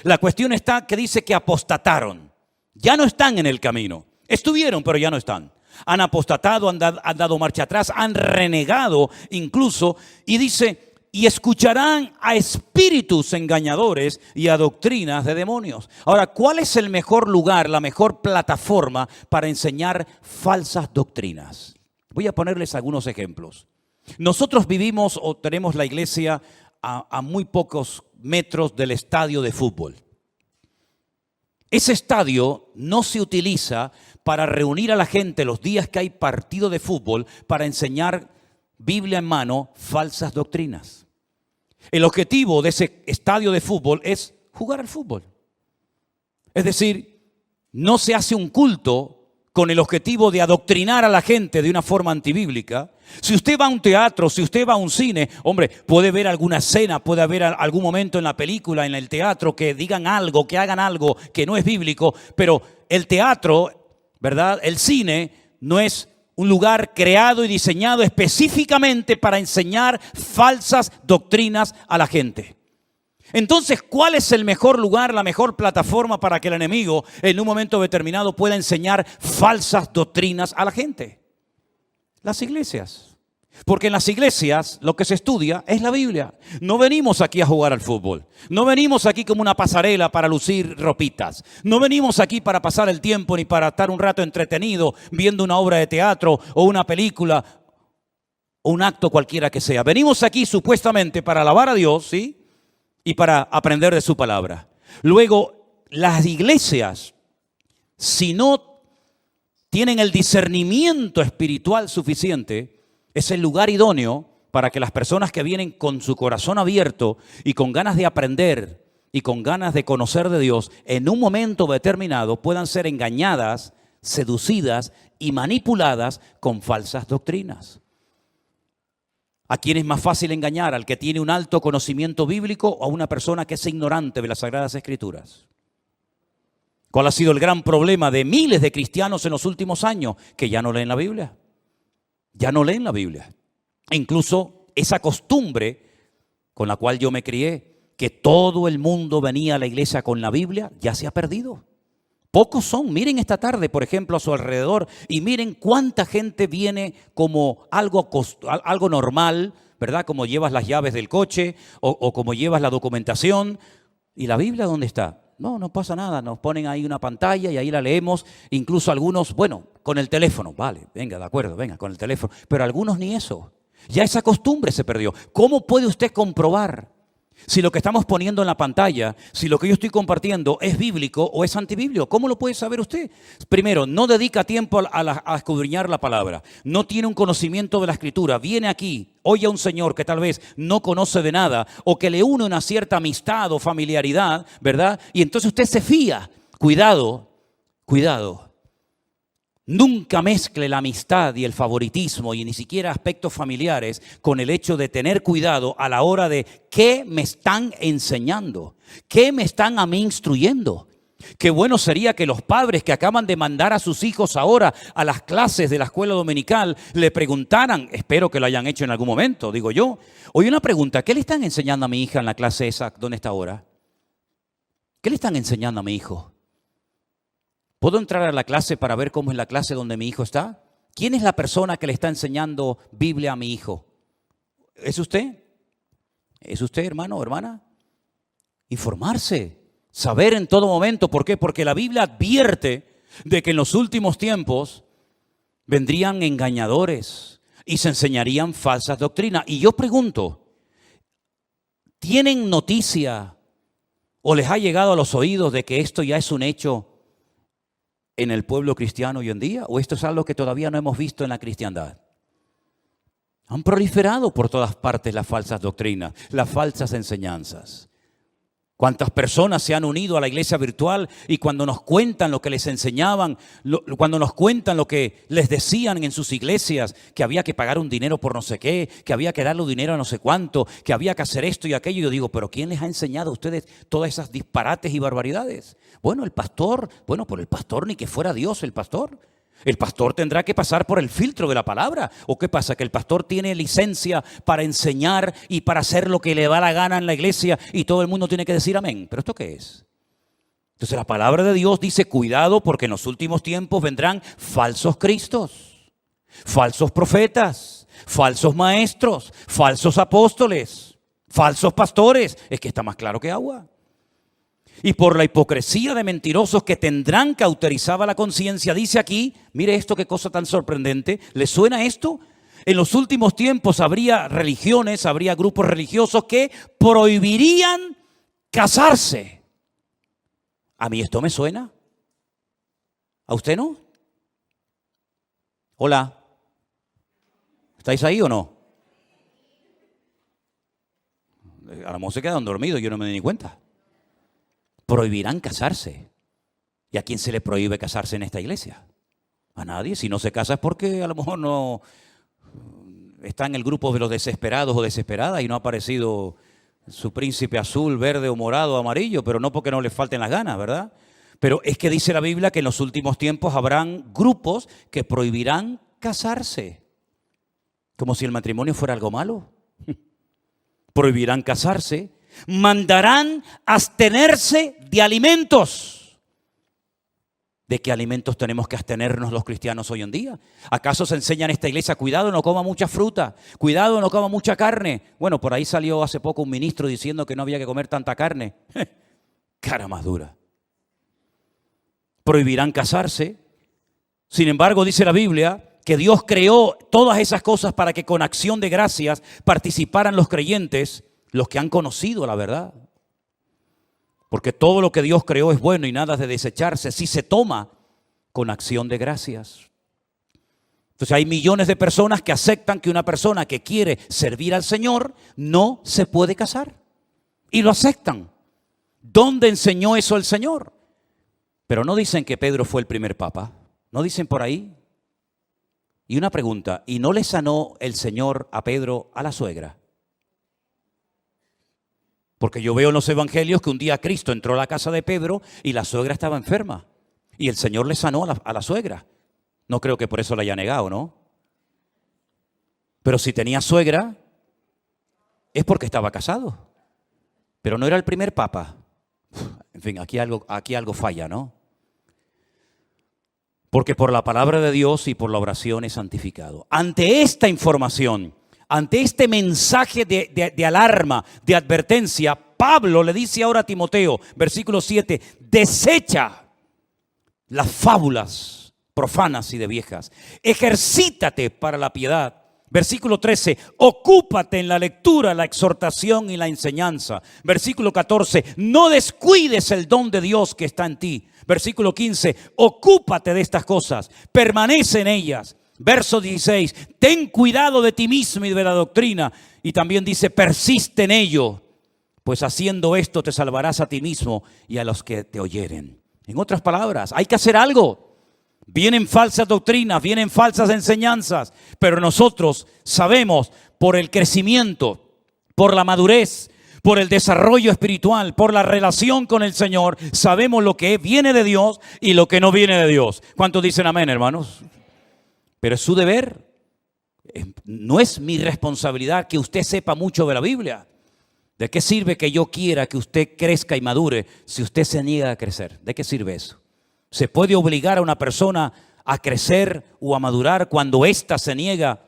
La cuestión está que dice que apostataron. Ya no están en el camino. Estuvieron, pero ya no están. Han apostatado, han dado marcha atrás, han renegado incluso. Y dice, y escucharán a espíritus engañadores y a doctrinas de demonios. Ahora, ¿cuál es el mejor lugar, la mejor plataforma para enseñar falsas doctrinas? Voy a ponerles algunos ejemplos. Nosotros vivimos o tenemos la iglesia a muy pocos metros del estadio de fútbol. Ese estadio no se utiliza para reunir a la gente los días que hay partido de fútbol para enseñar Biblia en mano falsas doctrinas. El objetivo de ese estadio de fútbol es jugar al fútbol. Es decir, no se hace un culto con el objetivo de adoctrinar a la gente de una forma antibíblica. Si usted va a un teatro, si usted va a un cine, hombre, puede ver alguna escena, puede haber algún momento en la película, en el teatro, que digan algo, que hagan algo que no es bíblico, pero el teatro, ¿verdad? El cine no es un lugar creado y diseñado específicamente para enseñar falsas doctrinas a la gente. Entonces, ¿cuál es el mejor lugar, la mejor plataforma para que el enemigo en un momento determinado pueda enseñar falsas doctrinas a la gente? Las iglesias. Porque en las iglesias lo que se estudia es la Biblia. No venimos aquí a jugar al fútbol. No venimos aquí como una pasarela para lucir ropitas. No venimos aquí para pasar el tiempo ni para estar un rato entretenido viendo una obra de teatro o una película o un acto cualquiera que sea. Venimos aquí supuestamente para alabar a Dios, ¿sí? Y para aprender de su palabra. Luego, las iglesias, si no tienen el discernimiento espiritual suficiente, es el lugar idóneo para que las personas que vienen con su corazón abierto y con ganas de aprender y con ganas de conocer de Dios, en un momento determinado puedan ser engañadas, seducidas y manipuladas con falsas doctrinas. ¿A quién es más fácil engañar? ¿Al que tiene un alto conocimiento bíblico o a una persona que es ignorante de las Sagradas Escrituras? ¿Cuál ha sido el gran problema de miles de cristianos en los últimos años? Que ya no leen la Biblia. Ya no leen la Biblia. E incluso esa costumbre con la cual yo me crié, que todo el mundo venía a la iglesia con la Biblia, ya se ha perdido. Pocos son. Miren esta tarde, por ejemplo, a su alrededor y miren cuánta gente viene como algo normal, ¿verdad? Como llevas las llaves del coche o como llevas la documentación. ¿Y la Biblia dónde está? No pasa nada. Nos ponen ahí una pantalla y ahí la leemos. Incluso algunos, bueno, con el teléfono. Vale, venga, de acuerdo, venga, con el teléfono. Pero algunos ni eso. Ya esa costumbre se perdió. ¿Cómo puede usted comprobar si lo que estamos poniendo en la pantalla, si lo que yo estoy compartiendo es bíblico o es antibíblico? ¿Cómo lo puede saber usted? Primero, no dedica tiempo a escudriñar la palabra. No tiene un conocimiento de la Escritura. Viene aquí, oye a un señor que tal vez no conoce de nada o que le une una cierta amistad o familiaridad, ¿verdad? Y entonces usted se fía. Cuidado, cuidado. Nunca mezcle la amistad y el favoritismo y ni siquiera aspectos familiares con el hecho de tener cuidado a la hora de qué me están enseñando, qué me están a mí instruyendo. Qué bueno sería que los padres que acaban de mandar a sus hijos ahora a las clases de la escuela dominical le preguntaran, espero que lo hayan hecho en algún momento, digo yo. Oye, una pregunta, ¿qué le están enseñando a mi hija en la clase esa donde está ahora? ¿Qué le están enseñando a mi hijo? ¿Puedo entrar a la clase para ver cómo es la clase donde mi hijo está? ¿Quién es la persona que le está enseñando Biblia a mi hijo? ¿Es usted? ¿Es usted, hermano o hermana? Informarse, saber en todo momento. ¿Por qué? Porque la Biblia advierte de que en los últimos tiempos vendrían engañadores y se enseñarían falsas doctrinas. Y yo pregunto, ¿tienen noticia o les ha llegado a los oídos de que esto ya es un hecho en el pueblo cristiano hoy en día? ¿O esto es algo que todavía no hemos visto en la cristiandad? Han proliferado por todas partes las falsas doctrinas, las falsas enseñanzas. ¿Cuántas personas se han unido a la iglesia virtual y cuando nos cuentan lo que les enseñaban, cuando nos cuentan lo que les decían en sus iglesias, que había que pagar un dinero por no sé qué, que había que darle dinero a no sé cuánto, que había que hacer esto y aquello? Yo digo, ¿pero quién les ha enseñado a ustedes todas esas disparates y barbaridades? Bueno, el pastor, por el pastor ni que fuera Dios el pastor. El pastor tendrá que pasar por el filtro de la palabra. ¿O qué pasa? ¿Que el pastor tiene licencia para enseñar y para hacer lo que le da la gana en la iglesia y todo el mundo tiene que decir amén? ¿Pero esto qué es? Entonces la palabra de Dios dice, cuidado porque en los últimos tiempos vendrán falsos cristos, falsos profetas, falsos maestros, falsos apóstoles, falsos pastores. Es que está más claro que agua. Y por la hipocresía de mentirosos que tendrán cauterizada la conciencia, dice aquí, mire esto, qué cosa tan sorprendente. ¿Le suena esto? En los últimos tiempos habría religiones, habría grupos religiosos que prohibirían casarse. ¿A mí esto me suena? ¿A usted no? Hola. ¿Estáis ahí o no? A lo mejor se quedan dormidos, yo no me di ni cuenta. Prohibirán casarse. ¿Y a quién se le prohíbe casarse en esta iglesia? A nadie. Si no se casa es porque a lo mejor no está en el grupo de los desesperados o desesperadas y no ha aparecido su príncipe azul, verde o morado o amarillo, pero no porque no les falten las ganas, ¿verdad? Pero es que dice la Biblia que en los últimos tiempos habrán grupos que prohibirán casarse. Como si el matrimonio fuera algo malo. Prohibirán casarse. Mandarán abstenerse de alimentos. ¿De qué alimentos tenemos que abstenernos los cristianos hoy en día? ¿Acaso se enseña en esta iglesia, cuidado, no coma mucha fruta, cuidado, no coma mucha carne? Bueno, por ahí salió hace poco un ministro diciendo que no había que comer tanta carne. Cara más dura. Prohibirán casarse. Sin embargo, dice la Biblia que Dios creó todas esas cosas para que con acción de gracias participaran los creyentes, los que han conocido la verdad. Porque todo lo que Dios creó es bueno y nada es de desecharse si se toma con acción de gracias. Entonces hay millones de personas que aceptan que una persona que quiere servir al Señor no se puede casar. Y lo aceptan. ¿Dónde enseñó eso el Señor? Pero no dicen que Pedro fue el primer papa. ¿No dicen por ahí? Y una pregunta, ¿y no le sanó el Señor a Pedro a la suegra? Porque yo veo en los evangelios que un día Cristo entró a la casa de Pedro y la suegra estaba enferma. Y el Señor le sanó a la suegra. No creo que por eso la haya negado, ¿no? Pero si tenía suegra, es porque estaba casado. Pero no era el primer papa. En fin, aquí algo falla, ¿no? Porque por la palabra de Dios y por la oración es santificado. Ante esta información, ante este mensaje de alarma, de advertencia, Pablo le dice ahora a Timoteo, versículo 7, desecha las fábulas profanas y de viejas. Ejercítate para la piedad. Versículo 13, ocúpate en la lectura, la exhortación y la enseñanza. Versículo 14, no descuides el don de Dios que está en ti. Versículo 15, ocúpate de estas cosas, permanece en ellas. Verso 16, ten cuidado de ti mismo y de la doctrina. Y también dice, persiste en ello, pues haciendo esto te salvarás a ti mismo y a los que te oyeren. En otras palabras, hay que hacer algo. Vienen falsas doctrinas, vienen falsas enseñanzas, pero nosotros sabemos por el crecimiento, por la madurez, por el desarrollo espiritual, por la relación con el Señor, sabemos lo que viene de Dios y lo que no viene de Dios. ¿Cuántos dicen amén, hermanos? Pero es su deber. No es mi responsabilidad que usted sepa mucho de la Biblia. ¿De qué sirve que yo quiera que usted crezca y madure si usted se niega a crecer? ¿De qué sirve eso? ¿Se puede obligar a una persona a crecer o a madurar cuando ésta se niega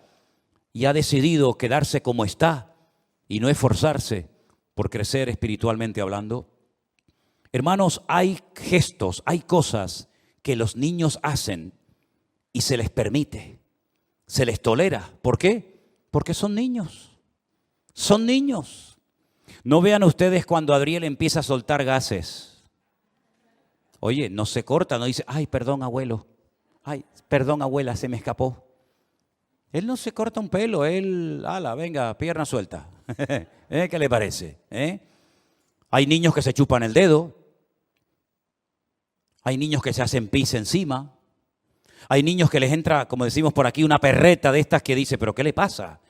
y ha decidido quedarse como está y no esforzarse por crecer espiritualmente hablando? Hermanos, hay gestos, hay cosas que los niños hacen y se les permite, se les tolera. ¿Por qué? Porque son niños. Son niños. No vean ustedes cuando Adriel empieza a soltar gases. Oye, no se corta, no dice, ay, perdón, abuelo. Ay, perdón, abuela, se me escapó. Él no se corta un pelo, él, ala, venga, pierna suelta. ¿Qué le parece? Hay niños que se chupan el dedo. Hay niños que se hacen pis encima. Hay niños que les entra, como decimos por aquí, una perreta de estas que dice, ¿pero qué le pasa?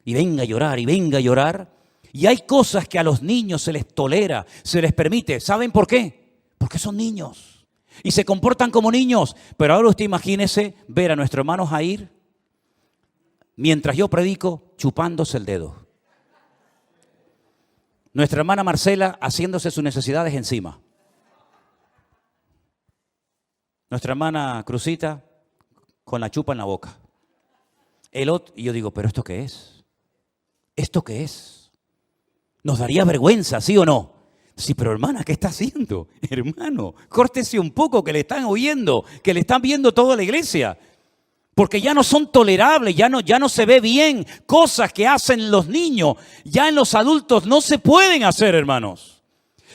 Y venga a llorar, y venga a llorar. Y hay cosas que a los niños se les tolera, se les permite. ¿Saben por qué? Porque son niños y se comportan como niños. Pero ahora usted imagínese ver a nuestro hermano Jair, mientras yo predico, chupándose el dedo. Nuestra hermana Marcela haciéndose sus necesidades encima. Nuestra hermana Cruzita con la chupa en la boca. El otro, y yo digo, ¿pero esto qué es? ¿Esto qué es? Nos daría vergüenza, ¿sí o no? Sí, pero hermana, ¿qué está haciendo? Hermano, córtese un poco, que le están oyendo, que le están viendo toda la iglesia. Porque ya no son tolerables, ya no se ve bien. Cosas que hacen los niños, ya en los adultos no se pueden hacer, hermanos.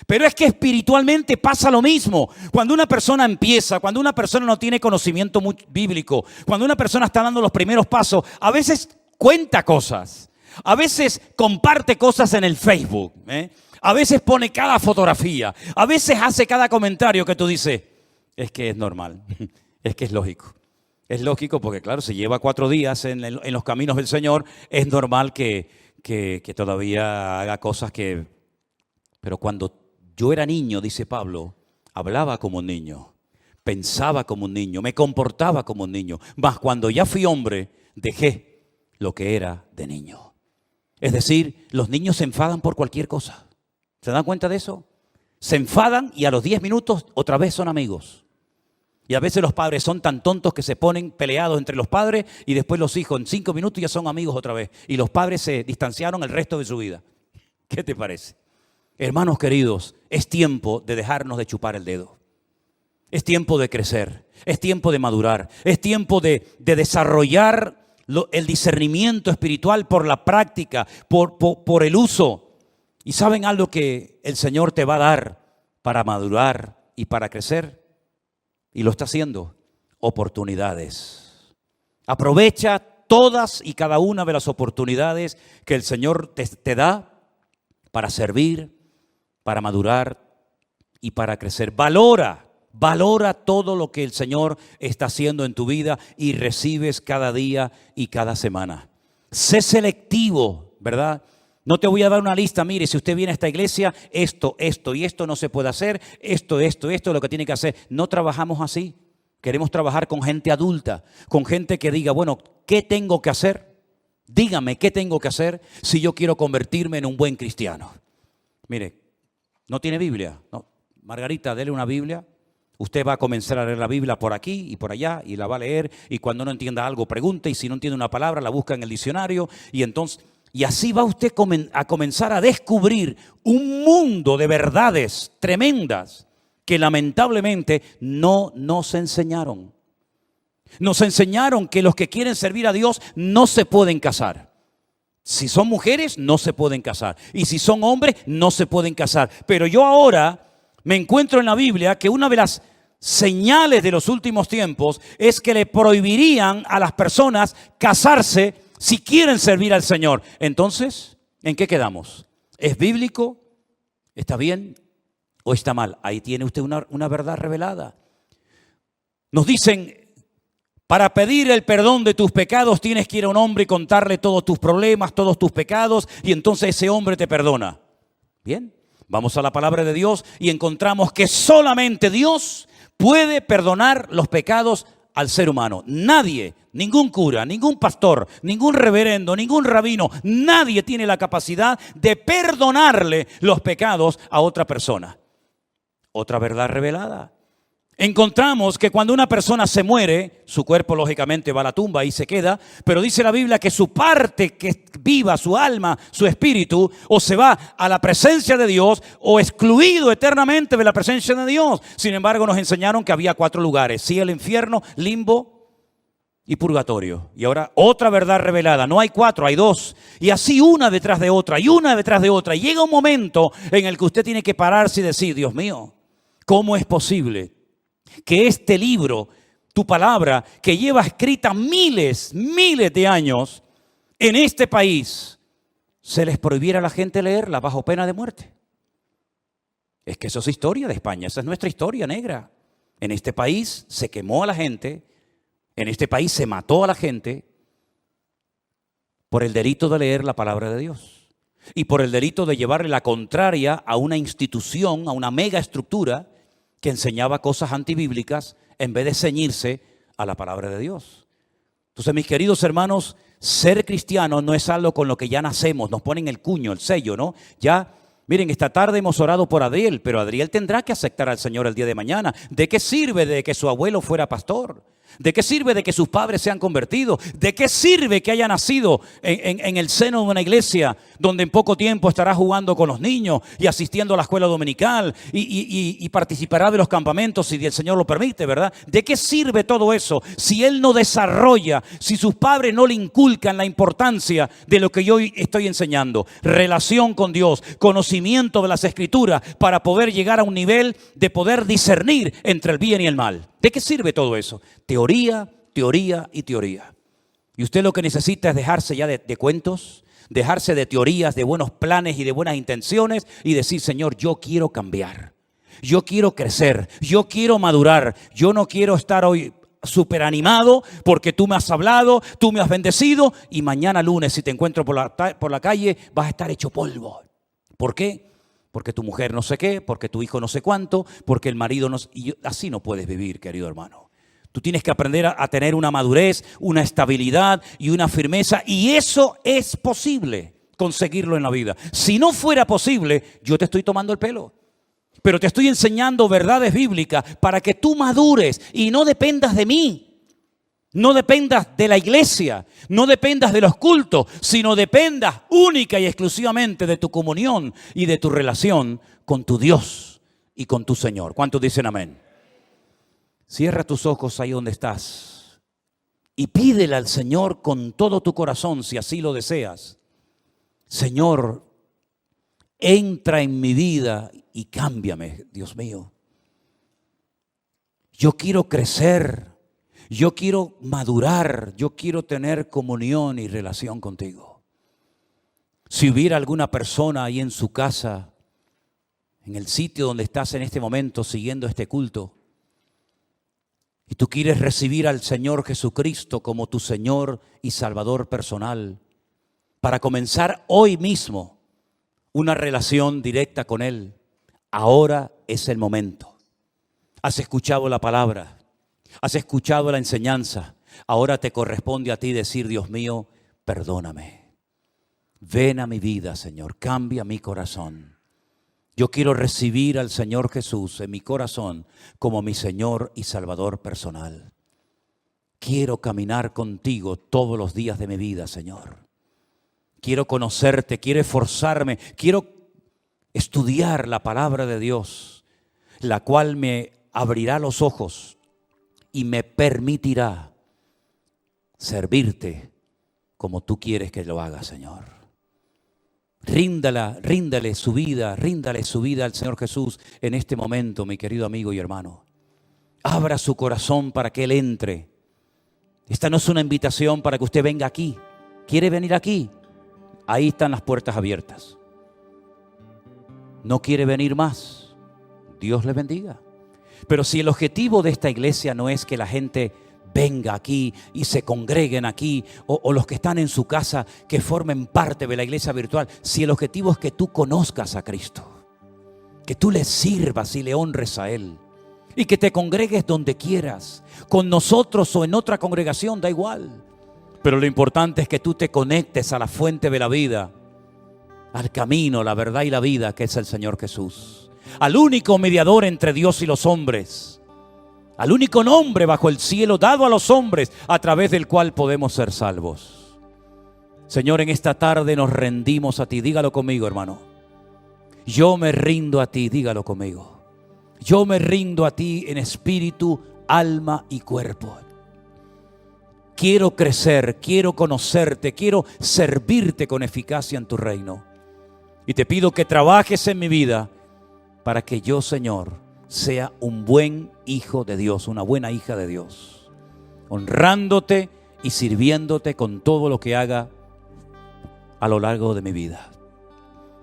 Pero es que espiritualmente pasa lo mismo. Cuando una persona empieza, cuando una persona no tiene conocimiento bíblico, cuando una persona está dando los primeros pasos, a veces cuenta cosas, a veces comparte cosas en el Facebook, a veces pone cada fotografía, a veces hace cada comentario que tú dices, es que es normal, es que es lógico. Es lógico porque, claro, se lleva 4 días en los caminos del Señor, es normal que todavía haga cosas que... Pero cuando yo era niño, dice Pablo, hablaba como un niño, pensaba como un niño, me comportaba como un niño. Mas cuando ya fui hombre, dejé lo que era de niño. Es decir, los niños se enfadan por cualquier cosa. ¿Se dan cuenta de eso? Se enfadan y a los 10 minutos otra vez son amigos. Y a veces los padres son tan tontos que se ponen peleados entre los padres y después los hijos en 5 minutos ya son amigos otra vez. Y los padres se distanciaron el resto de su vida. ¿Qué te parece? Hermanos queridos, es tiempo de dejarnos de chupar el dedo. Es tiempo de crecer, es tiempo de madurar, es tiempo de desarrollar el discernimiento espiritual por la práctica, por el uso. ¿Y saben algo que el Señor te va a dar para madurar y para crecer? Y lo está haciendo, oportunidades. Aprovecha todas y cada una de las oportunidades que el Señor te da para servir, para madurar y para crecer. Valora Valora todo lo que el Señor está haciendo en tu vida y recibes cada día y cada semana. Sé selectivo, ¿verdad? No te voy a dar una lista, mire, si usted viene a esta iglesia, esto y esto no se puede hacer, esto es lo que tiene que hacer. No trabajamos así. Queremos trabajar con gente adulta, con gente que diga, bueno, ¿qué tengo que hacer? Dígame, ¿qué tengo que hacer si yo quiero convertirme en un buen cristiano? Mire, ¿no tiene Biblia? No. Margarita, dele una Biblia. Usted va a comenzar a leer la Biblia por aquí y por allá y la va a leer, y cuando no entienda algo pregunte, y si no entiende una palabra la busca en el diccionario, y así va usted a comenzar a descubrir un mundo de verdades tremendas que lamentablemente no nos enseñaron. Nos enseñaron que los que quieren servir a Dios no se pueden casar. Si son mujeres, no se pueden casar. Y si son hombres, no se pueden casar. Pero yo ahora me encuentro en la Biblia que una de las señales de los últimos tiempos es que le prohibirían a las personas casarse si quieren servir al Señor. Entonces, ¿en qué quedamos? ¿Es bíblico? ¿Está bien o está mal? Ahí tiene usted una verdad revelada. Nos dicen, para pedir el perdón de tus pecados tienes que ir a un hombre y contarle todos tus problemas, todos tus pecados, y entonces ese hombre te perdona. Bien, vamos a la palabra de Dios y encontramos que solamente Dios puede perdonar los pecados al ser humano. Nadie, ningún cura, ningún pastor, ningún reverendo, ningún rabino, nadie tiene la capacidad de perdonarle los pecados a otra persona. Otra verdad revelada. Encontramos que cuando una persona se muere, su cuerpo lógicamente va a la tumba y se queda, pero dice la Biblia que su parte que viva, su alma, su espíritu, o se va a la presencia de Dios o excluido eternamente de la presencia de Dios. Sin embargo, nos enseñaron que había 4 lugares: cielo, infierno, limbo y purgatorio. Y ahora otra verdad revelada: no hay 4, hay 2. Y así una detrás de otra y una detrás de otra. Y llega un momento en el que usted tiene que pararse y decir, Dios mío, ¿cómo es posible que este libro, tu palabra, que lleva escrita miles de años en este país, se les prohibiera a la gente leerla bajo pena de muerte? Es que eso es historia de España, esa es nuestra historia negra. En este país se quemó a la gente, en este país se mató a la gente por el delito de leer la palabra de Dios y por el delito de llevarle la contraria a una institución, a una mega estructura que enseñaba cosas antibíblicas en vez de ceñirse a la palabra de Dios. Entonces, mis queridos hermanos, ser cristiano no es algo con lo que ya nacemos, nos ponen el cuño, el sello, ¿no? Ya, miren, esta tarde hemos orado por Adriel, pero Adriel tendrá que aceptar al Señor el día de mañana. ¿De qué sirve de que su abuelo fuera pastor? ¿De qué sirve de que sus padres sean convertidos? ¿De qué sirve que haya nacido en el seno de una iglesia donde en poco tiempo estará jugando con los niños y asistiendo a la escuela dominical y participará de los campamentos si el Señor lo permite, ¿verdad? ¿De qué sirve todo eso si él no desarrolla, si sus padres no le inculcan la importancia de lo que yo estoy enseñando? Relación con Dios, conocimiento de las Escrituras para poder llegar a un nivel de poder discernir entre el bien y el mal. ¿De qué sirve todo eso? Teoría, teoría y teoría. Y usted lo que necesita es dejarse ya de cuentos, dejarse de teorías, de buenos planes y de buenas intenciones y decir, Señor, yo quiero cambiar, yo quiero crecer, yo quiero madurar, yo no quiero estar hoy súper animado porque tú me has hablado, tú me has bendecido y mañana lunes si te encuentro por la calle vas a estar hecho polvo. ¿Por qué? Porque tu mujer no sé qué, porque tu hijo no sé cuánto, porque el marido no sé... Así no puedes vivir, querido hermano. Tú tienes que aprender a tener una madurez, una estabilidad y una firmeza. Y eso es posible conseguirlo en la vida. Si no fuera posible, yo te estoy tomando el pelo. Pero te estoy enseñando verdades bíblicas para que tú madures y no dependas de mí. No dependas de la iglesia, no dependas de los cultos, sino dependas única y exclusivamente de tu comunión y de tu relación con tu Dios y con tu Señor. ¿Cuántos dicen amén? Cierra tus ojos ahí donde estás y pídele al Señor con todo tu corazón, si así lo deseas. Señor, entra en mi vida y cámbiame, Dios mío. Yo quiero crecer. Yo quiero madurar, yo quiero tener comunión y relación contigo. Si hubiera alguna persona ahí en su casa, en el sitio donde estás en este momento siguiendo este culto, y tú quieres recibir al Señor Jesucristo como tu Señor y Salvador personal, para comenzar hoy mismo una relación directa con Él, ahora es el momento. Has escuchado la palabra, has escuchado la enseñanza, ahora te corresponde a ti decir: Dios mío, perdóname. Ven a mi vida, Señor, cambia mi corazón. Yo quiero recibir al Señor Jesús en mi corazón como mi Señor y Salvador personal. Quiero caminar contigo todos los días de mi vida, Señor. Quiero conocerte, quiero esforzarme, quiero estudiar la palabra de Dios, la cual me abrirá los ojos y me permitirá servirte como tú quieres que lo haga, Señor. Ríndale su vida al Señor Jesús en este momento, mi querido amigo y hermano. Abra su corazón para que Él entre. Esta no es una invitación para que usted venga aquí. ¿Quiere venir aquí? Ahí están las puertas abiertas. ¿No quiere venir más? Dios le bendiga. Pero si el objetivo de esta iglesia no es que la gente venga aquí y se congreguen aquí, o los que están en su casa que formen parte de la iglesia virtual, si el objetivo es que tú conozcas a Cristo, que tú le sirvas y le honres a Él, y que te congregues donde quieras, con nosotros o en otra congregación, da igual. Pero lo importante es que tú te conectes a la fuente de la vida, al camino, la verdad y la vida, que es el Señor Jesús, al único mediador entre Dios y los hombres, al único nombre bajo el cielo dado a los hombres, a través del cual podemos ser salvos. Señor, en esta tarde nos rendimos a ti. Dígalo conmigo, hermano. Yo me rindo a ti, dígalo conmigo. Yo me rindo a ti en espíritu, alma y cuerpo. Quiero crecer, quiero conocerte, quiero servirte con eficacia en tu reino. Y te pido que trabajes en mi vida para que yo, Señor, sea un buen hijo de Dios, una buena hija de Dios, honrándote y sirviéndote con todo lo que haga a lo largo de mi vida.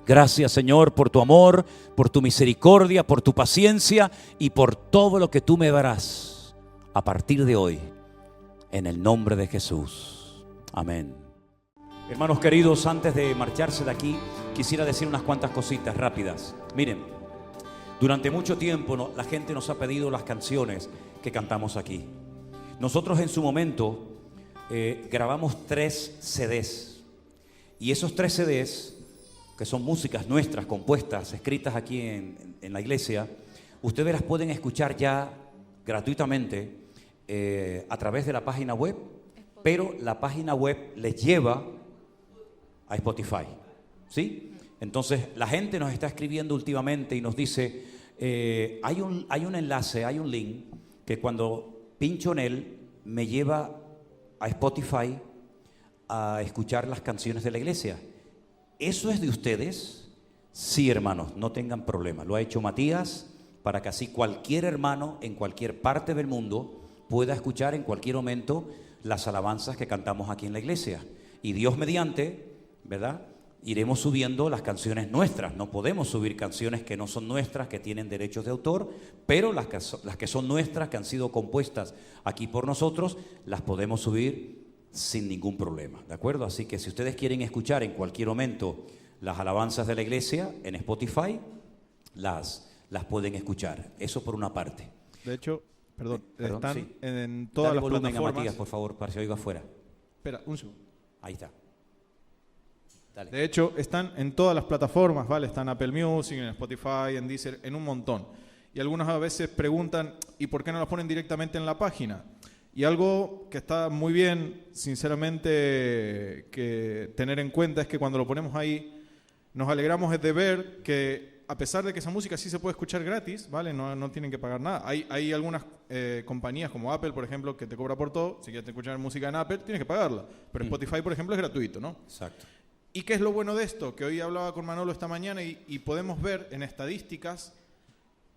Gracias, Señor, por tu amor, por tu misericordia, por tu paciencia y por todo lo que tú me darás a partir de hoy, en el nombre de Jesús. Amén. Hermanos queridos, antes de marcharse de aquí, quisiera decir unas cuantas cositas rápidas. Miren, durante mucho tiempo la gente nos ha pedido las canciones que cantamos aquí. Nosotros en su momento grabamos 3 CDs. Y esos 3 CDs, que son músicas nuestras, compuestas, escritas aquí en la iglesia, ustedes las pueden escuchar ya gratuitamente a través de la página web, pero la página web les lleva a Spotify, ¿sí? Entonces la gente nos está escribiendo últimamente y nos dice, hay un enlace, hay un link que cuando pincho en él me lleva a Spotify a escuchar las canciones de la iglesia. ¿Eso es de ustedes? Sí, hermanos, no tengan problema. Lo ha hecho Matías para que así cualquier hermano en cualquier parte del mundo pueda escuchar en cualquier momento las alabanzas que cantamos aquí en la iglesia. Y Dios mediante, ¿verdad?, iremos subiendo las canciones nuestras. No podemos subir canciones que no son nuestras, que tienen derechos de autor, pero las que son nuestras, que han sido compuestas aquí por nosotros, las podemos subir sin ningún problema, ¿de acuerdo? Así que si ustedes quieren escuchar en cualquier momento las alabanzas de la iglesia en Spotify, las pueden escuchar. Eso por una parte. De hecho, perdón, están sí, en todas las volumen plataformas. a Matías, por favor, para que se oiga afuera. Espera, un segundo. Ahí está. Dale. De hecho, están en todas las plataformas, ¿vale? Están en Apple Music, en Spotify, en Deezer, en un montón. Y algunos a veces preguntan, ¿y por qué no las ponen directamente en la página? Y algo que está muy bien, sinceramente, que tener en cuenta es que cuando lo ponemos ahí, nos alegramos de ver que, a pesar de que esa música sí se puede escuchar gratis, ¿vale? No tienen que pagar nada. Hay algunas compañías como Apple, por ejemplo, que te cobra por todo. Si quieres escuchar música en Apple, tienes que pagarla. Pero Spotify, por ejemplo, es gratuito, ¿no? Exacto. ¿Y qué es lo bueno de esto? Que hoy hablaba con Manolo esta mañana y podemos ver en estadísticas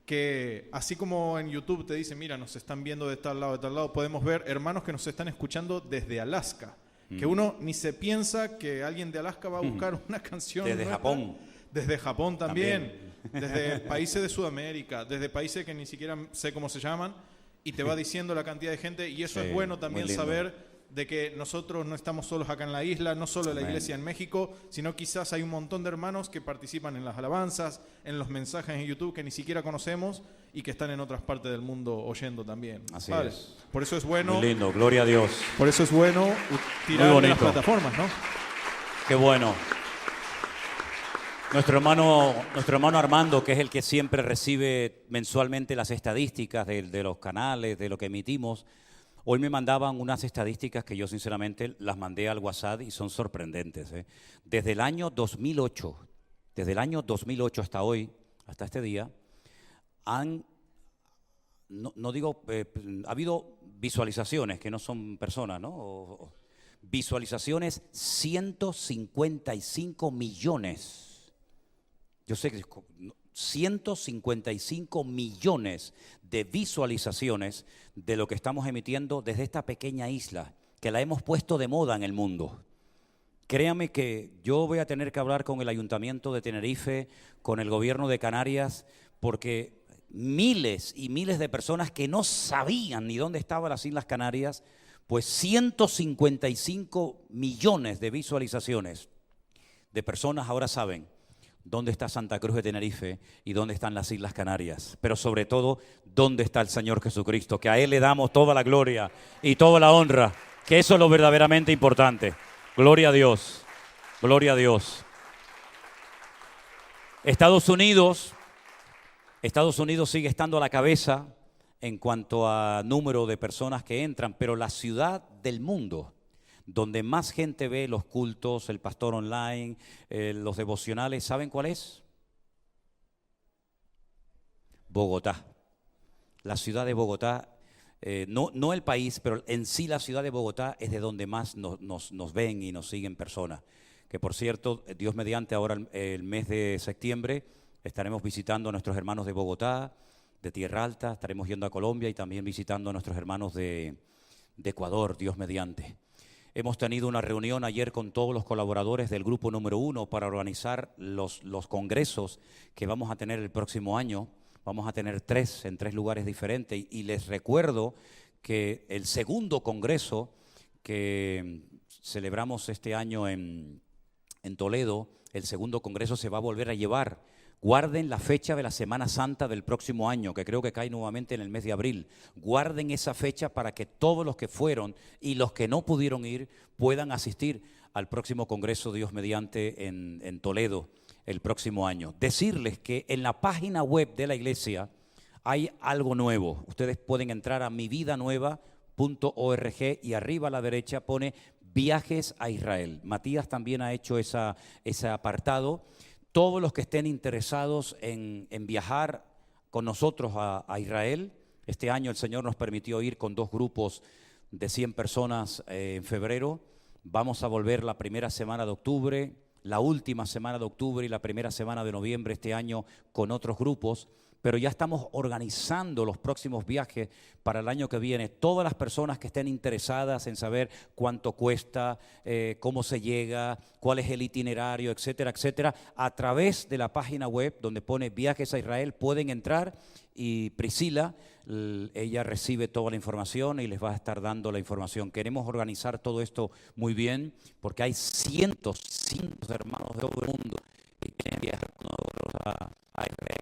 que así como en YouTube te dice, mira, nos están viendo de tal lado, podemos ver hermanos que nos están escuchando desde Alaska. Que uno ni se piensa que alguien de Alaska va a buscar una canción desde nuestra. Japón. Desde Japón también. Desde países de Sudamérica, desde países que ni siquiera sé cómo se llaman. y te va diciendo la cantidad de gente, y eso Sí, es bueno muy también lindo. saber de que nosotros no estamos solos acá en la isla, no solo la Amén. iglesia en México, sino quizás hay un montón de hermanos que participan en las alabanzas, en los mensajes en YouTube que ni siquiera conocemos y que están en otras partes del mundo oyendo también. Así Vale. es. Por eso es bueno, Muy lindo, gloria a Dios. por eso es bueno tirar de las bonito. plataformas, ¿no? Qué bueno. Nuestro hermano Armando, que es el que siempre recibe mensualmente las estadísticas de los canales, de lo que emitimos, hoy me mandaban unas estadísticas que yo sinceramente las mandé al WhatsApp y son sorprendentes. Desde el año 2008 hasta hoy, hasta este día, ha habido visualizaciones, que no son personas, ¿no? Visualizaciones 155 millones. Yo sé que 155 millones de visualizaciones de lo que estamos emitiendo desde esta pequeña isla, que la hemos puesto de moda en el mundo. Créame que yo voy a tener que hablar con el Ayuntamiento de Tenerife, con el Gobierno de Canarias, porque miles y miles de personas que no sabían ni dónde estaban las Islas Canarias, pues 155 millones de visualizaciones de personas ahora saben dónde está Santa Cruz de Tenerife y dónde están las Islas Canarias, pero sobre todo, dónde está el Señor Jesucristo, que a Él le damos toda la gloria y toda la honra, que eso es lo verdaderamente importante. Gloria a Dios, gloria a Dios. Estados Unidos sigue estando a la cabeza en cuanto a número de personas que entran, pero la ciudad del mundo donde más gente ve los cultos, el pastor online, los devocionales, ¿saben cuál es? Bogotá. La ciudad de Bogotá, no el país, pero en sí la ciudad de Bogotá es de donde más nos ven y nos siguen personas. Que por cierto, Dios mediante, ahora el mes de septiembre estaremos visitando a nuestros hermanos de Bogotá, de Tierra Alta, estaremos yendo a Colombia y también visitando a nuestros hermanos de Ecuador, Dios mediante. Hemos tenido una reunión ayer con todos los colaboradores del grupo número 1 para organizar los congresos que vamos a tener el próximo año. Vamos a tener 3 en 3 lugares diferentes. Y les recuerdo que el segundo congreso que celebramos este año en Toledo, el segundo congreso se va a volver a llevar. Guarden la fecha de la Semana Santa del próximo año, que creo que cae nuevamente en el mes de abril. Guarden esa fecha para que todos los que fueron y los que no pudieron ir puedan asistir al próximo congreso, Dios mediante, en Toledo el próximo año. Decirles que en la página web de la iglesia hay algo nuevo. Ustedes pueden entrar a mividanueva.org y arriba a la derecha pone Viajes a Israel. Matías también ha hecho ese apartado. Todos los que estén interesados en viajar con nosotros a Israel, este año el Señor nos permitió ir con 2 grupos de 100 personas en febrero. Vamos a volver la primera semana de octubre, la última semana de octubre y la primera semana de noviembre este año con otros grupos. Pero ya estamos organizando los próximos viajes para el año que viene. Todas las personas que estén interesadas en saber cuánto cuesta, cómo se llega, cuál es el itinerario, etcétera, etcétera, a través de la página web donde pone Viajes a Israel pueden entrar y Priscila, ella recibe toda la información y les va a estar dando la información. Queremos organizar todo esto muy bien porque hay cientos de hermanos de todo el mundo que quieren viajar con nosotros a Israel.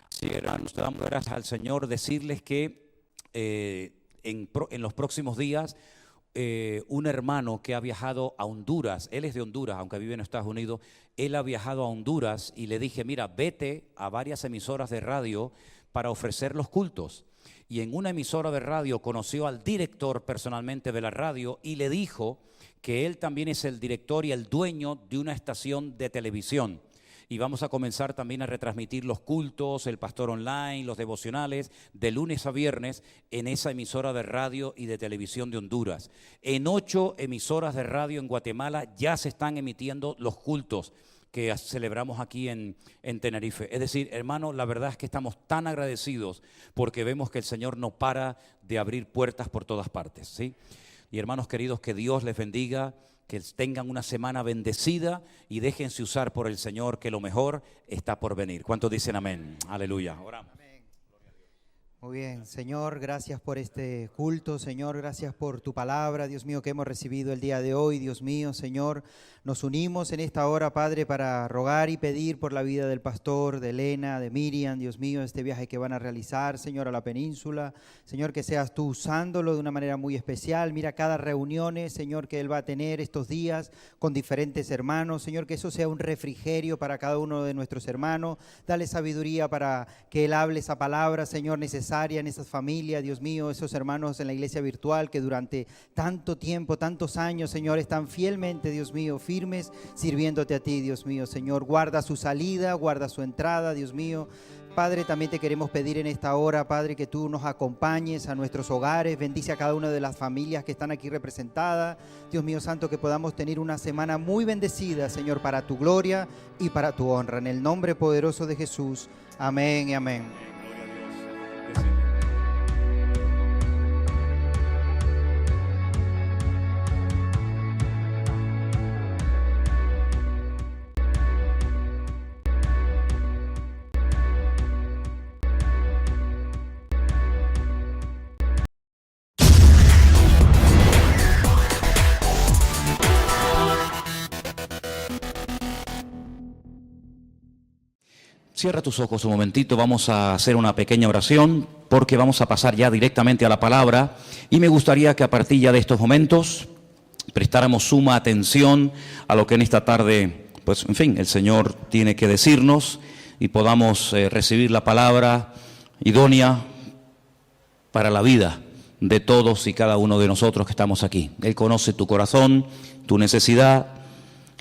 Sí, hermanos, te damos gracias al Señor. Decirles que en los próximos días un hermano que ha viajado a Honduras, él es de Honduras, aunque vive en Estados Unidos, él ha viajado a Honduras y le dije, mira, vete a varias emisoras de radio para ofrecer los cultos. Y en una emisora de radio conoció al director personalmente de la radio y le dijo que él también es el director y el dueño de una estación de televisión. Y vamos a comenzar también a retransmitir los cultos, el pastor online, los devocionales, de lunes a viernes en esa emisora de radio y de televisión de Honduras. En 8 emisoras de radio en Guatemala ya se están emitiendo los cultos que celebramos aquí en Tenerife. Es decir, hermano, la verdad es que estamos tan agradecidos porque vemos que el Señor no para de abrir puertas por todas partes, ¿sí? Y hermanos queridos, que Dios les bendiga, que tengan una semana bendecida y déjense usar por el Señor, que lo mejor está por venir. ¿Cuántos dicen amén? Aleluya. Oramos. Amén. Muy bien, Señor, gracias por este culto, Señor, gracias por tu palabra, Dios mío, que hemos recibido el día de hoy, Dios mío, Señor. Nos unimos en esta hora, Padre, para rogar y pedir por la vida del pastor, de Elena, de Miriam, Dios mío, este viaje que van a realizar, Señor, a la península. Señor, que seas tú usándolo de una manera muy especial. Mira cada reunión, Señor, que él va a tener estos días con diferentes hermanos. Señor, que eso sea un refrigerio para cada uno de nuestros hermanos. Dale sabiduría para que él hable esa palabra, Señor, necesaria en esas familias, Dios mío, esos hermanos en la iglesia virtual que durante tanto tiempo, tantos años, Señor, están fielmente, Dios mío, firmes, sirviéndote a ti, Dios mío, Señor. Guarda su salida, guarda su entrada, Dios mío. Padre, también te queremos pedir en esta hora, Padre, que tú nos acompañes a nuestros hogares, bendice a cada una de las familias que están aquí representadas. Dios mío santo, que podamos tener una semana muy bendecida, Señor, para tu gloria y para tu honra. En el nombre poderoso de Jesús. Amén y amén. Cierra tus ojos un momentito, vamos a hacer una pequeña oración porque vamos a pasar ya directamente a la palabra y me gustaría que a partir ya de estos momentos prestáramos suma atención a lo que en esta tarde, pues en fin, el Señor tiene que decirnos y podamos recibir la palabra idónea para la vida de todos y cada uno de nosotros que estamos aquí. Él conoce tu corazón, tu necesidad,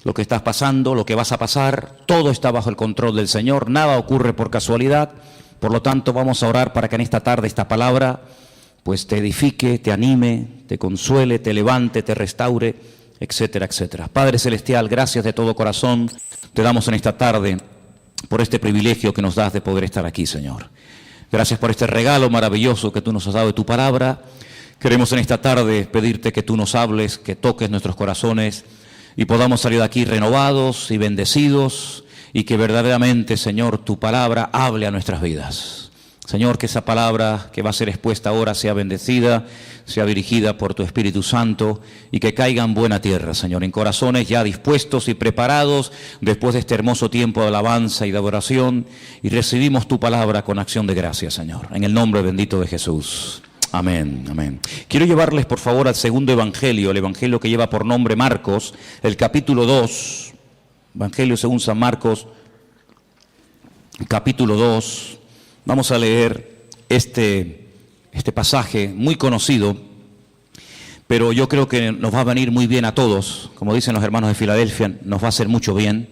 lo que estás pasando, lo que vas a pasar, todo está bajo el control del Señor, nada ocurre por casualidad. Por lo tanto, vamos a orar para que en esta tarde esta palabra pues te edifique, te anime, te consuele, te levante, te restaure, etcétera, etcétera. Padre Celestial, gracias de todo corazón te damos en esta tarde por este privilegio que nos das de poder estar aquí, Señor. Gracias por este regalo maravilloso que tú nos has dado de tu palabra. Queremos en esta tarde pedirte que tú nos hables, que toques nuestros corazones y podamos salir de aquí renovados y bendecidos y que verdaderamente, Señor, tu palabra hable a nuestras vidas. Señor, que esa palabra que va a ser expuesta ahora sea bendecida, sea dirigida por tu Espíritu Santo y que caiga en buena tierra, Señor, en corazones ya dispuestos y preparados después de este hermoso tiempo de alabanza y de adoración, y recibimos tu palabra con acción de gracias, Señor, en el nombre bendito de Jesús. Amén, amén. Quiero llevarles por favor al segundo evangelio, el evangelio que lleva por nombre Marcos, el capítulo 2, evangelio según San Marcos, capítulo 2. Vamos a leer este pasaje muy conocido, pero yo creo que nos va a venir muy bien a todos. Como dicen los hermanos de Filadelfia, nos va a hacer mucho bien,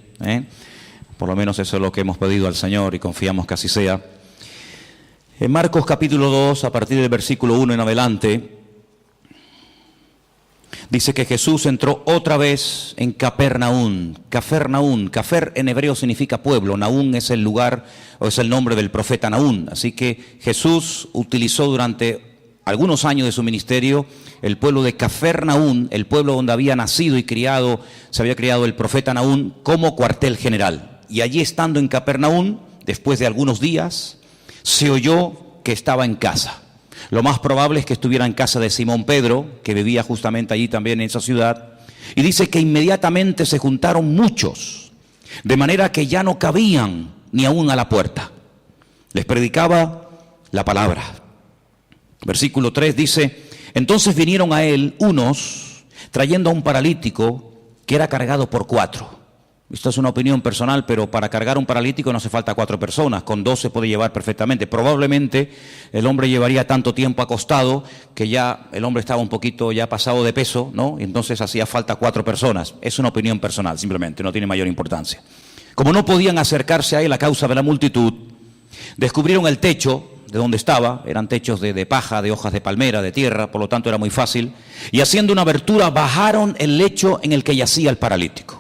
Por lo menos eso es lo que hemos pedido al Señor y confiamos que así sea. En Marcos capítulo 2, a partir del versículo 1 en adelante, dice que Jesús entró otra vez en Capernaum. Cafarnaún, Cafer en hebreo significa pueblo, Naún es el lugar o es el nombre del profeta Naún. Así que Jesús utilizó durante algunos años de su ministerio el pueblo de Cafarnaún, el pueblo donde había nacido y se había criado el profeta Naún, como cuartel general. Y allí estando en Capernaum, después de algunos días, se oyó que estaba en casa. Lo más probable es que estuviera en casa de Simón Pedro, que vivía justamente allí también en esa ciudad. Y dice que inmediatamente se juntaron muchos, de manera que ya no cabían ni aún a la puerta. Les predicaba la palabra. Versículo 3 dice: entonces vinieron a él unos trayendo a un paralítico que era cargado por 4. Esto es una opinión personal, pero para cargar un paralítico no hace falta 4 personas, con 2 se puede llevar perfectamente. Probablemente el hombre llevaría tanto tiempo acostado que ya el hombre estaba un poquito ya pasado de peso, ¿no? Y entonces hacía falta 4 personas. Es una opinión personal, simplemente, no tiene mayor importancia. Como no podían acercarse a él a causa de la multitud, descubrieron el techo de donde estaba, eran techos de paja, de hojas de palmera, de tierra, por lo tanto era muy fácil, y haciendo una abertura bajaron el lecho en el que yacía el paralítico.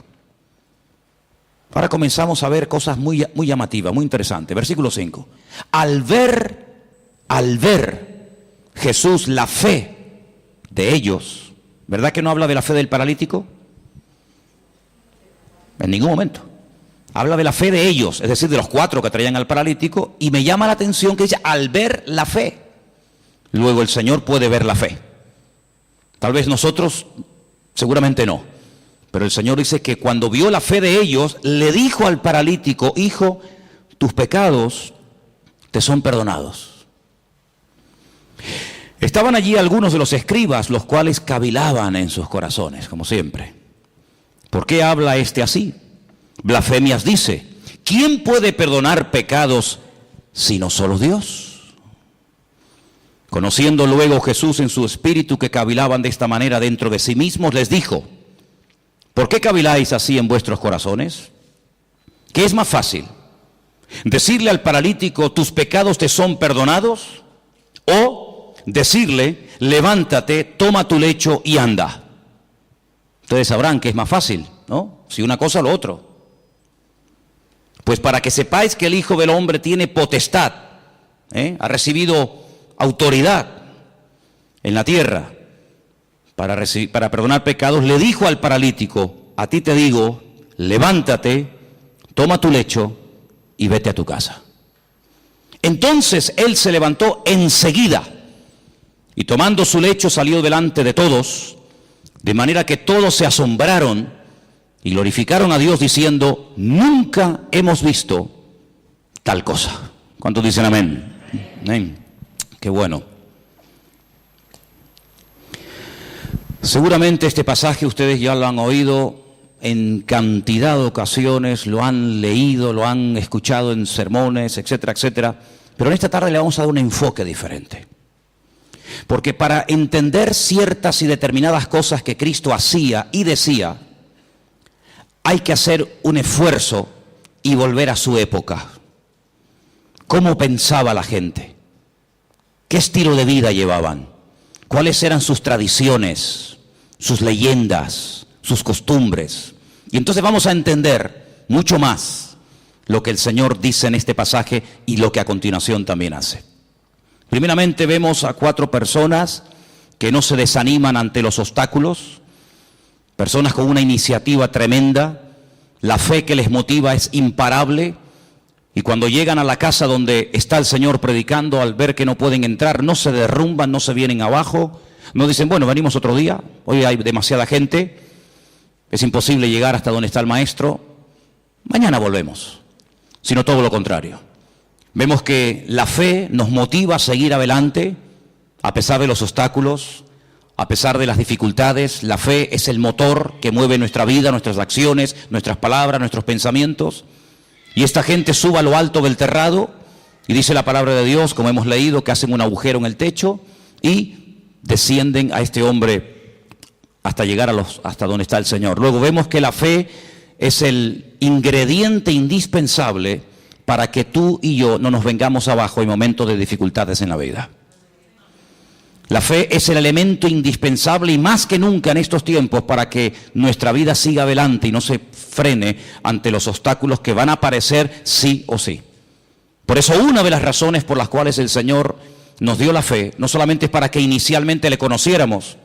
Ahora comenzamos a ver cosas muy llamativas, muy interesantes. Versículo 5. Al ver Jesús la fe de ellos, ¿verdad que no habla de la fe del paralítico? En ningún momento. Habla de la fe de ellos, es decir, de los 4 que traían al paralítico, y me llama la atención que dice, al ver la fe. luego el Señor puede ver la fe. Tal vez nosotros, seguramente no. Pero el Señor dice que cuando vio la fe de ellos, le dijo al paralítico: hijo, tus pecados te son perdonados. Estaban allí algunos de los escribas, los cuales cavilaban en sus corazones, como siempre. ¿Por qué habla este así? Blasfemias dice. ¿Quién puede perdonar pecados sino solo Dios? Conociendo luego Jesús en su espíritu que cavilaban de esta manera dentro de sí mismos, les dijo: ¿por qué caviláis así en vuestros corazones? ¿Qué es más fácil? ¿Decirle al paralítico, tus pecados te son perdonados? ¿O decirle, levántate, toma tu lecho y anda? Ustedes sabrán que es más fácil, ¿no? Si una cosa o lo otro. Pues para que sepáis que el Hijo del Hombre tiene potestad, ha recibido autoridad en la tierra para perdonar pecados, le dijo al paralítico: a ti te digo, levántate, toma tu lecho y vete a tu casa. Entonces él se levantó enseguida y tomando su lecho salió delante de todos, de manera que todos se asombraron y glorificaron a Dios diciendo: nunca hemos visto tal cosa. ¿Cuántos dicen amén? Amén. Qué bueno. Seguramente este pasaje ustedes ya lo han oído en cantidad de ocasiones, lo han leído, lo han escuchado en sermones, etcétera, etcétera. Pero en esta tarde le vamos a dar un enfoque diferente. Porque para entender ciertas y determinadas cosas que Cristo hacía y decía, hay que hacer un esfuerzo y volver a su época. ¿Cómo pensaba la gente? ¿Qué estilo de vida llevaban? ¿Cuáles eran sus tradiciones, sus leyendas, sus costumbres? Y entonces vamos a entender mucho más lo que el Señor dice en este pasaje y lo que a continuación también hace. Primeramente vemos a 4 personas que no se desaniman ante los obstáculos, personas con una iniciativa tremenda, la fe que les motiva es imparable, y cuando llegan a la casa donde está el Señor predicando, al ver que no pueden entrar, no se derrumban, no se vienen abajo, no dicen, bueno, venimos otro día, hoy hay demasiada gente, es imposible llegar hasta donde está el maestro, mañana volvemos, sino todo lo contrario. Vemos que la fe nos motiva a seguir adelante, a pesar de los obstáculos, a pesar de las dificultades. La fe es el motor que mueve nuestra vida, nuestras acciones, nuestras palabras, nuestros pensamientos. Y esta gente sube a lo alto del terrado y dice la palabra de Dios, como hemos leído, que hacen un agujero en el techo y descienden a este hombre hasta llegar hasta donde está el Señor. Luego vemos que la fe es el ingrediente indispensable para que tú y yo no nos vengamos abajo en momentos de dificultades en la vida. La fe es el elemento indispensable y más que nunca en estos tiempos para que nuestra vida siga adelante y no se frene ante los obstáculos que van a aparecer sí o sí. Por eso una de las razones por las cuales el Señor nos dio la fe, no solamente es para que inicialmente le conociéramos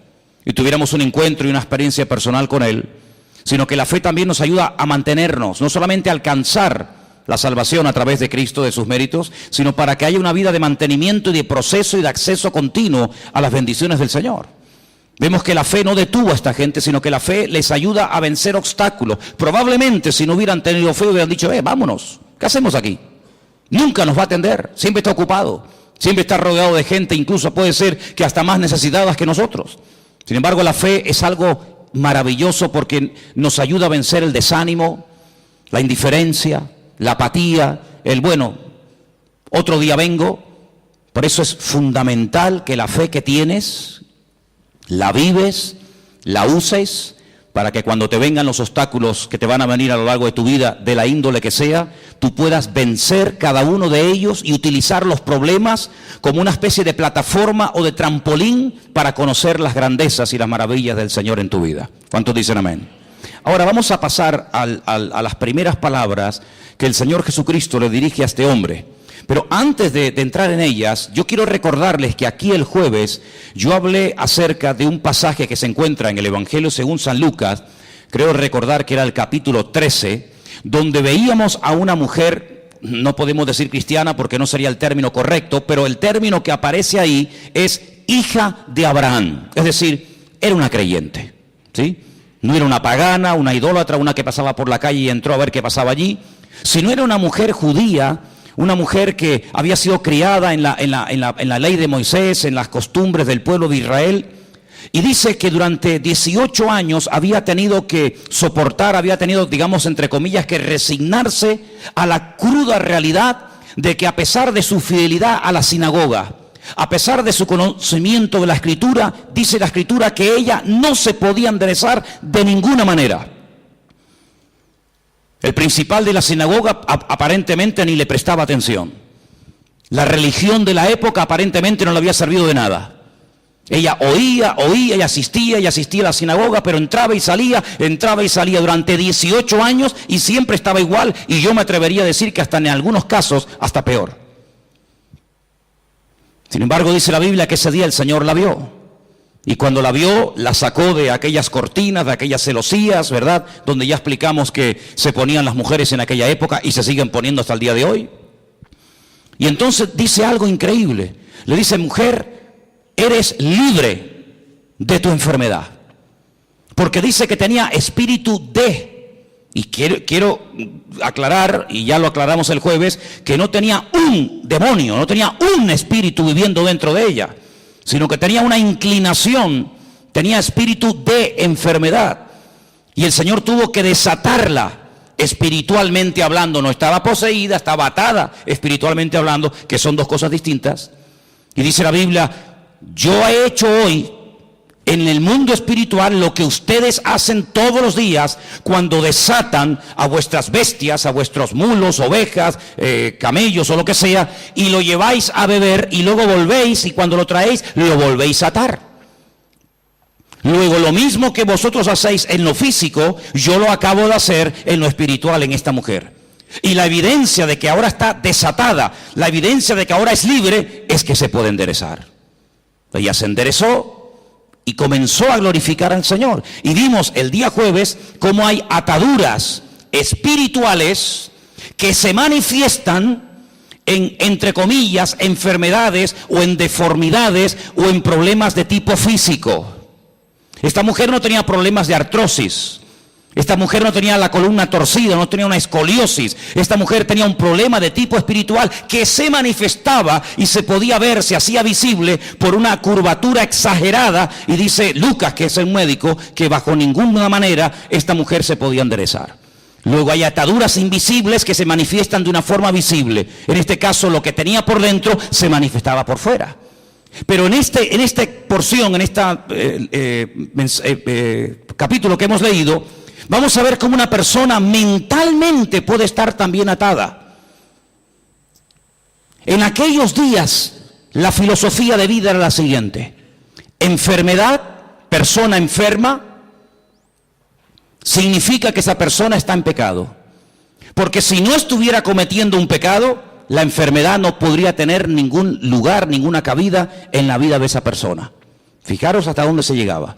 y tuviéramos un encuentro y una experiencia personal con Él, sino que la fe también nos ayuda a mantenernos, no solamente a alcanzar la salvación a través de Cristo, de sus méritos, sino para que haya una vida de mantenimiento y de proceso y de acceso continuo a las bendiciones del Señor. Vemos que la fe no detuvo a esta gente, sino que la fe les ayuda a vencer obstáculos. Probablemente si no hubieran tenido fe hubieran dicho, vámonos, ¿qué hacemos aquí? Nunca nos va a atender, siempre está ocupado, siempre está rodeado de gente, incluso puede ser que hasta más necesitadas que nosotros. Sin embargo, la fe es algo maravilloso porque nos ayuda a vencer el desánimo, la indiferencia, la apatía, otro día vengo. Por eso es fundamental que la fe que tienes, la vives, la uses, para que cuando te vengan los obstáculos que te van a venir a lo largo de tu vida, de la índole que sea, tú puedas vencer cada uno de ellos y utilizar los problemas como una especie de plataforma o de trampolín para conocer las grandezas y las maravillas del Señor en tu vida. ¿Cuántos dicen amén? Ahora vamos a pasar a las primeras palabras que el Señor Jesucristo le dirige a este hombre. Pero antes de entrar en ellas, yo quiero recordarles que aquí el jueves yo hablé acerca de un pasaje que se encuentra en el Evangelio según San Lucas, creo recordar que era el capítulo 13, donde veíamos a una mujer no podemos decir cristiana porque no sería el término correcto, pero el término que aparece ahí es hija de Abraham, es decir, era una creyente, ¿sí? No era una pagana, una idólatra, una que pasaba por la calle y entró a ver qué pasaba allí, sino era una mujer judía, una mujer que había sido criada en la ley de Moisés, en las costumbres del pueblo de Israel. Y dice que durante 18 años había tenido que soportar, había tenido, digamos, entre comillas, que resignarse a la cruda realidad de que a pesar de su fidelidad a la sinagoga, a pesar de su conocimiento de la Escritura, dice la Escritura que ella no se podía enderezar de ninguna manera. El principal de la sinagoga aparentemente ni le prestaba atención. La religión de la época aparentemente no le había servido de nada. Ella oía y asistía a la sinagoga, pero entraba y salía durante 18 años y siempre estaba igual, y yo me atrevería a decir que hasta en algunos casos hasta peor. Sin embargo, dice la Biblia que ese día el Señor la vio, y cuando la vio, la sacó de aquellas cortinas, de aquellas celosías, ¿verdad?, donde ya explicamos que se ponían las mujeres en aquella época y se siguen poniendo hasta el día de hoy. Y entonces dice algo increíble, le dice: mujer, eres libre de tu enfermedad. Porque dice que tenía espíritu de, y quiero aclarar, y ya lo aclaramos el jueves, que no tenía un demonio, no tenía un espíritu viviendo dentro de ella, sino que tenía una inclinación, tenía espíritu de enfermedad. Y el Señor tuvo que desatarla espiritualmente hablando. No estaba poseída, estaba atada espiritualmente hablando, que son dos cosas distintas. Y dice la Biblia: yo he hecho hoy en el mundo espiritual lo que ustedes hacen todos los días cuando desatan a vuestras bestias, a vuestros mulos, ovejas, camellos o lo que sea, y lo lleváis a beber y luego volvéis, y cuando lo traéis lo volvéis a atar. Luego, lo mismo que vosotros hacéis en lo físico, yo lo acabo de hacer en lo espiritual en esta mujer. Y la evidencia de que ahora está desatada, la evidencia de que ahora es libre, es que se puede enderezar. Ella se enderezó y comenzó a glorificar al Señor. Y vimos el día jueves cómo hay ataduras espirituales que se manifiestan en, entre comillas, enfermedades o en deformidades o en problemas de tipo físico. Esta mujer no tenía problemas de artrosis. Esta mujer no tenía la columna torcida, no tenía una escoliosis. Esta mujer tenía un problema de tipo espiritual que se manifestaba y se podía ver, se hacía visible por una curvatura exagerada. Y dice Lucas, que es el médico, que bajo ninguna manera esta mujer se podía enderezar. Luego hay ataduras invisibles que se manifiestan de una forma visible. En este caso, lo que tenía por dentro se manifestaba por fuera. Pero en esta porción, en este capítulo que hemos leído, vamos a ver cómo una persona mentalmente puede estar también atada. En aquellos días, la filosofía de vida era la siguiente: enfermedad, persona enferma, significa que esa persona está en pecado. Porque si no estuviera cometiendo un pecado, la enfermedad no podría tener ningún lugar, ninguna cabida en la vida de esa persona. Fijaros hasta dónde se llegaba.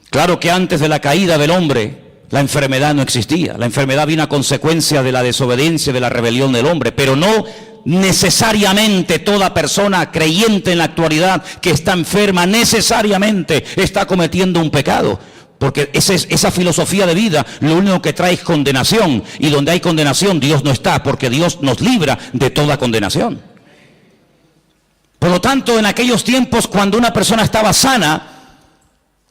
Claro que antes de la caída del hombre, la enfermedad no existía. La enfermedad vino a consecuencia de la desobediencia, de la rebelión del hombre, pero no necesariamente toda persona creyente en la actualidad que está enferma necesariamente está cometiendo un pecado. Porque esa filosofía de vida lo único que trae es condenación, y donde hay condenación Dios no está, porque Dios nos libra de toda condenación. Por lo tanto, en aquellos tiempos, cuando una persona estaba sana,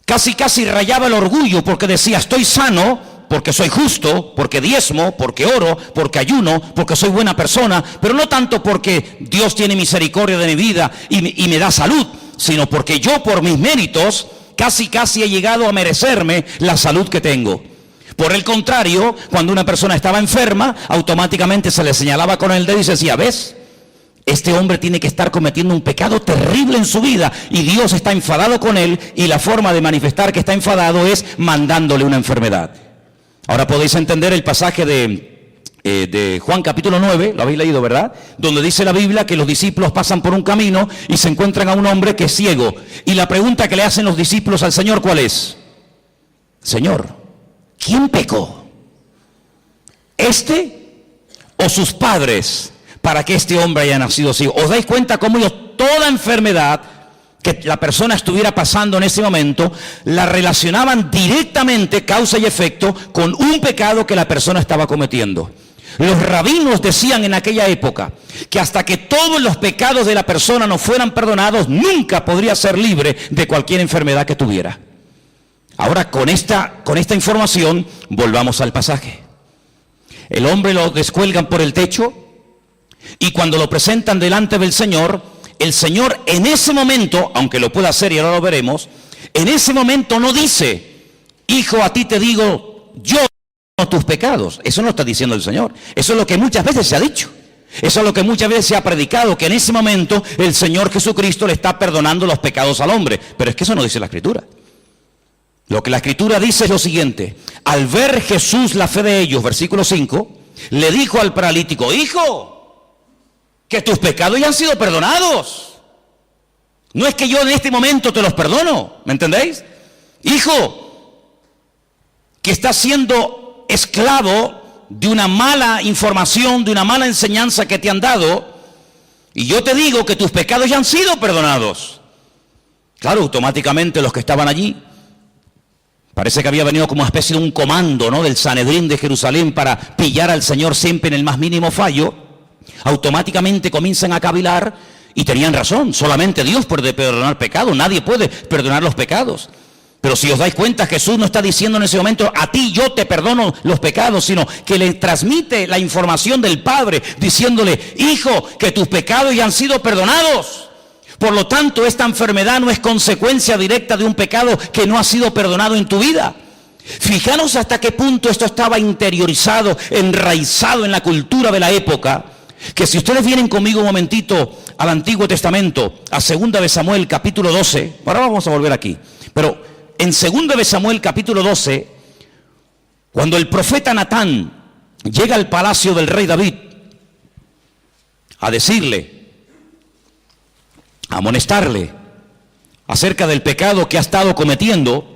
casi rayaba el orgullo, porque decía: estoy sano porque soy justo, porque diezmo, porque oro, porque ayuno, porque soy buena persona, pero no tanto porque Dios tiene misericordia de mi vida y me da salud, sino porque yo, por mis méritos, casi he llegado a merecerme la salud que tengo. Por el contrario, cuando una persona estaba enferma, automáticamente se le señalaba con el dedo y se decía: ¿ves? Este hombre tiene que estar cometiendo un pecado terrible en su vida y Dios está enfadado con él, y la forma de manifestar que está enfadado es mandándole una enfermedad. Ahora podéis entender el pasaje de Juan capítulo 9, lo habéis leído, ¿verdad? Donde dice la Biblia que los discípulos pasan por un camino y se encuentran a un hombre que es ciego. Y la pregunta que le hacen los discípulos al Señor, ¿cuál es? Señor, ¿quién pecó? ¿Este o sus padres para que este hombre haya nacido así. ¿Os dais cuenta cómo ellos toda enfermedad que la persona estuviera pasando en ese momento la relacionaban directamente, causa y efecto, con un pecado que la persona estaba cometiendo? Los rabinos decían en aquella época que hasta que todos los pecados de la persona no fueran perdonados, nunca podría ser libre de cualquier enfermedad que tuviera. Ahora, con esta información, volvamos al pasaje. El hombre lo descuelgan por el techo y cuando lo presentan delante del Señor, el Señor en ese momento, aunque lo pueda hacer y ahora lo veremos, en ese momento no dice: hijo, a ti te digo, yo perdono tus pecados. Eso no está diciendo el Señor. Eso es lo que muchas veces se ha dicho. Eso es lo que muchas veces se ha predicado, que en ese momento el Señor Jesucristo le está perdonando los pecados al hombre. Pero es que eso no dice la Escritura. Lo que la Escritura dice es lo siguiente: al ver Jesús la fe de ellos, versículo 5, le dijo al paralítico: hijo, que tus pecados ya han sido perdonados. No es que yo en este momento te los perdono, ¿me entendéis? Hijo, que estás siendo esclavo de una mala información, de una mala enseñanza que te han dado, y yo te digo que tus pecados ya han sido perdonados. Claro, automáticamente los que estaban allí, parece que había venido como una especie de un comando, ¿no?, del Sanedrín de Jerusalén para pillar al Señor siempre en el más mínimo fallo. Automáticamente comienzan a cavilar y tenían razón. Solamente Dios puede perdonar pecados, nadie puede perdonar los pecados. Pero si os dais cuenta, Jesús no está diciendo en ese momento: a ti yo te perdono los pecados, sino que le transmite la información del Padre diciéndole: hijo, que tus pecados ya han sido perdonados. Por lo tanto, esta enfermedad no es consecuencia directa de un pecado que no ha sido perdonado en tu vida. Fijaros hasta qué punto esto estaba interiorizado, enraizado en la cultura de la época, que si ustedes vienen conmigo un momentito al Antiguo Testamento, a 2 de Samuel capítulo 12, ahora vamos a volver aquí, pero en 2 de Samuel capítulo 12, cuando el profeta Natán llega al palacio del rey David a decirle, a amonestarle acerca del pecado que ha estado cometiendo,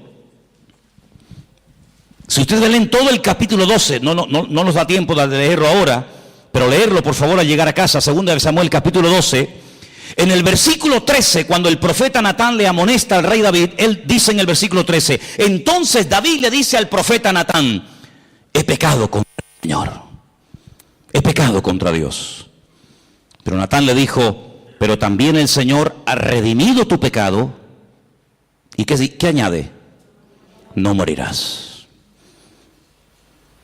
si ustedes leen todo el capítulo 12, no nos da tiempo de leerlo ahora, pero leerlo por favor al llegar a casa, 2 de Samuel capítulo 12, en el versículo 13, cuando el profeta Natán le amonesta al rey David, él dice en el versículo 13, entonces David le dice al profeta Natán: he pecado contra el Señor, he pecado contra Dios. Pero Natán le dijo: pero también el Señor ha redimido tu pecado. ¿Y qué añade? No morirás.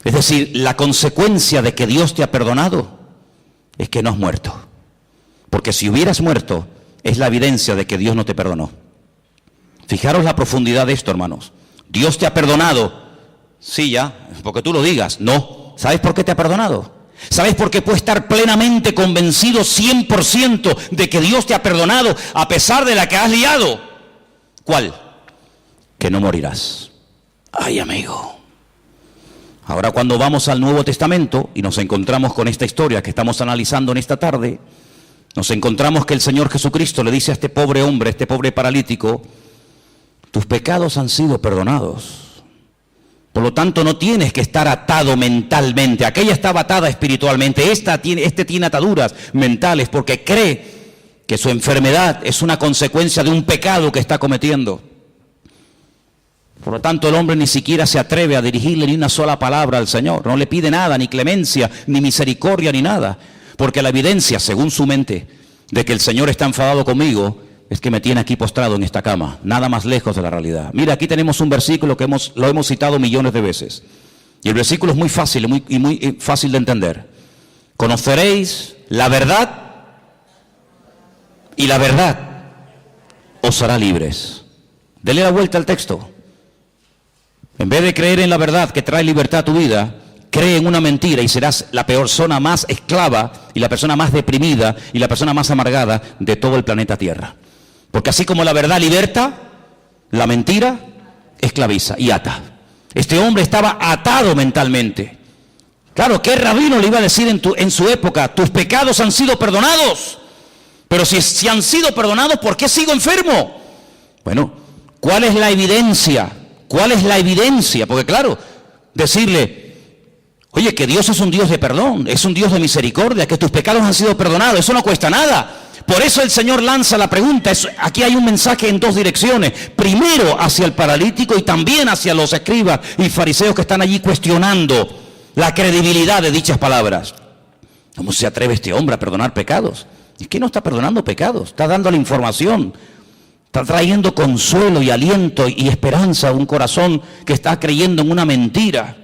Es decir, la consecuencia de que Dios te ha perdonado es que no has muerto. Porque si hubieras muerto, es la evidencia de que Dios no te perdonó. Fijaros la profundidad de esto, hermanos. Dios te ha perdonado. Sí, ya, porque tú lo digas. No. ¿Sabes por qué te ha perdonado? ¿Sabes por qué puedes estar plenamente convencido 100% de que Dios te ha perdonado a pesar de la que has liado? ¿Cuál? Que no morirás. Ay, amigo. Ahora cuando vamos al Nuevo Testamento y nos encontramos con esta historia que estamos analizando en esta tarde, nos encontramos que el Señor Jesucristo le dice a este pobre hombre, a este pobre paralítico: tus pecados han sido perdonados. Por lo tanto, no tienes que estar atado mentalmente. Aquella estaba atada espiritualmente. Este tiene ataduras mentales porque cree que su enfermedad es una consecuencia de un pecado que está cometiendo. Por lo tanto, el hombre ni siquiera se atreve a dirigirle ni una sola palabra al Señor. No le pide nada, ni clemencia, ni misericordia, ni nada. Porque la evidencia, según su mente, de que el Señor está enfadado conmigo, es que me tiene aquí postrado en esta cama. Nada más lejos de la realidad. Mira, aquí tenemos un versículo que lo hemos citado millones de veces. Y el versículo es muy fácil y muy fácil de entender. Conoceréis la verdad y la verdad os hará libres. Dele la vuelta al texto. En vez de creer en la verdad que trae libertad a tu vida, cree en una mentira y serás la persona más esclava y la persona más deprimida y la persona más amargada de todo el planeta Tierra. Porque así como la verdad liberta, la mentira esclaviza y ata. Este hombre estaba atado mentalmente. Claro, ¿qué rabino le iba a decir en su época? Tus pecados han sido perdonados. Pero si han sido perdonados, ¿por qué sigo enfermo? Bueno, ¿cuál es la evidencia? ¿Cuál es la evidencia? Porque claro, decirle: Oye, que Dios es un Dios de perdón, es un Dios de misericordia, que tus pecados han sido perdonados, eso no cuesta nada. Por eso el Señor lanza la pregunta. Aquí hay un mensaje en dos direcciones. Primero hacia el paralítico y también hacia los escribas y fariseos que están allí cuestionando la credibilidad de dichas palabras. ¿Cómo se atreve este hombre a perdonar pecados? Es que no está perdonando pecados, está dando la información. Está trayendo consuelo y aliento y esperanza a un corazón que está creyendo en una mentira.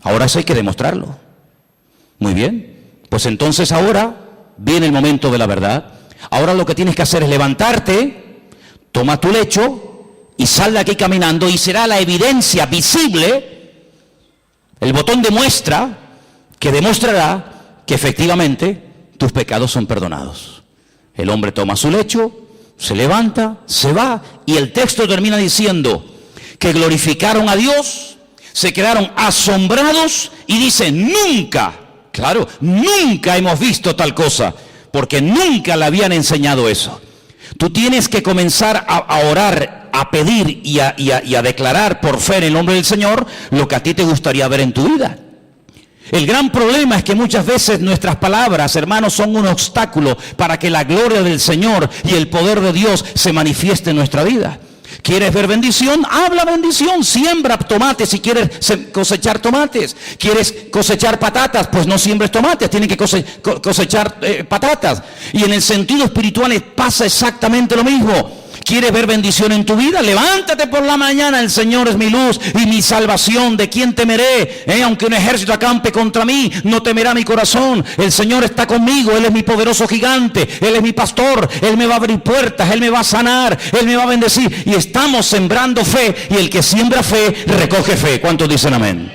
Ahora eso hay que demostrarlo. Muy bien. Pues entonces ahora viene el momento de la verdad. Ahora lo que tienes que hacer es levantarte, toma tu lecho y sal de aquí caminando, y será la evidencia visible, el botón de muestra, que demostrará que efectivamente tus pecados son perdonados. El hombre toma su lecho, se levanta, se va, y el texto termina diciendo que glorificaron a Dios, se quedaron asombrados y dicen: nunca, claro, nunca hemos visto tal cosa, porque nunca le habían enseñado eso. Tú tienes que comenzar a orar, a pedir y a declarar por fe en el nombre del Señor lo que a ti te gustaría ver en tu vida. El gran problema es que muchas veces nuestras palabras, hermanos, son un obstáculo para que la gloria del Señor y el poder de Dios se manifieste en nuestra vida. ¿Quieres ver bendición? Habla bendición. Siembra tomates si quieres cosechar tomates. ¿Quieres cosechar patatas? Pues no siembres tomates, tienes que cosechar patatas. Y en el sentido espiritual pasa exactamente lo mismo. ¿Quieres ver bendición en tu vida? Levántate por la mañana. El Señor es mi luz y mi salvación. ¿De quién temeré? Aunque un ejército acampe contra mí, no temerá mi corazón. El Señor está conmigo. Él es mi poderoso gigante. Él es mi pastor. Él me va a abrir puertas. Él me va a sanar. Él me va a bendecir. Y estamos sembrando fe. Y el que siembra fe, recoge fe. ¿Cuántos dicen amén?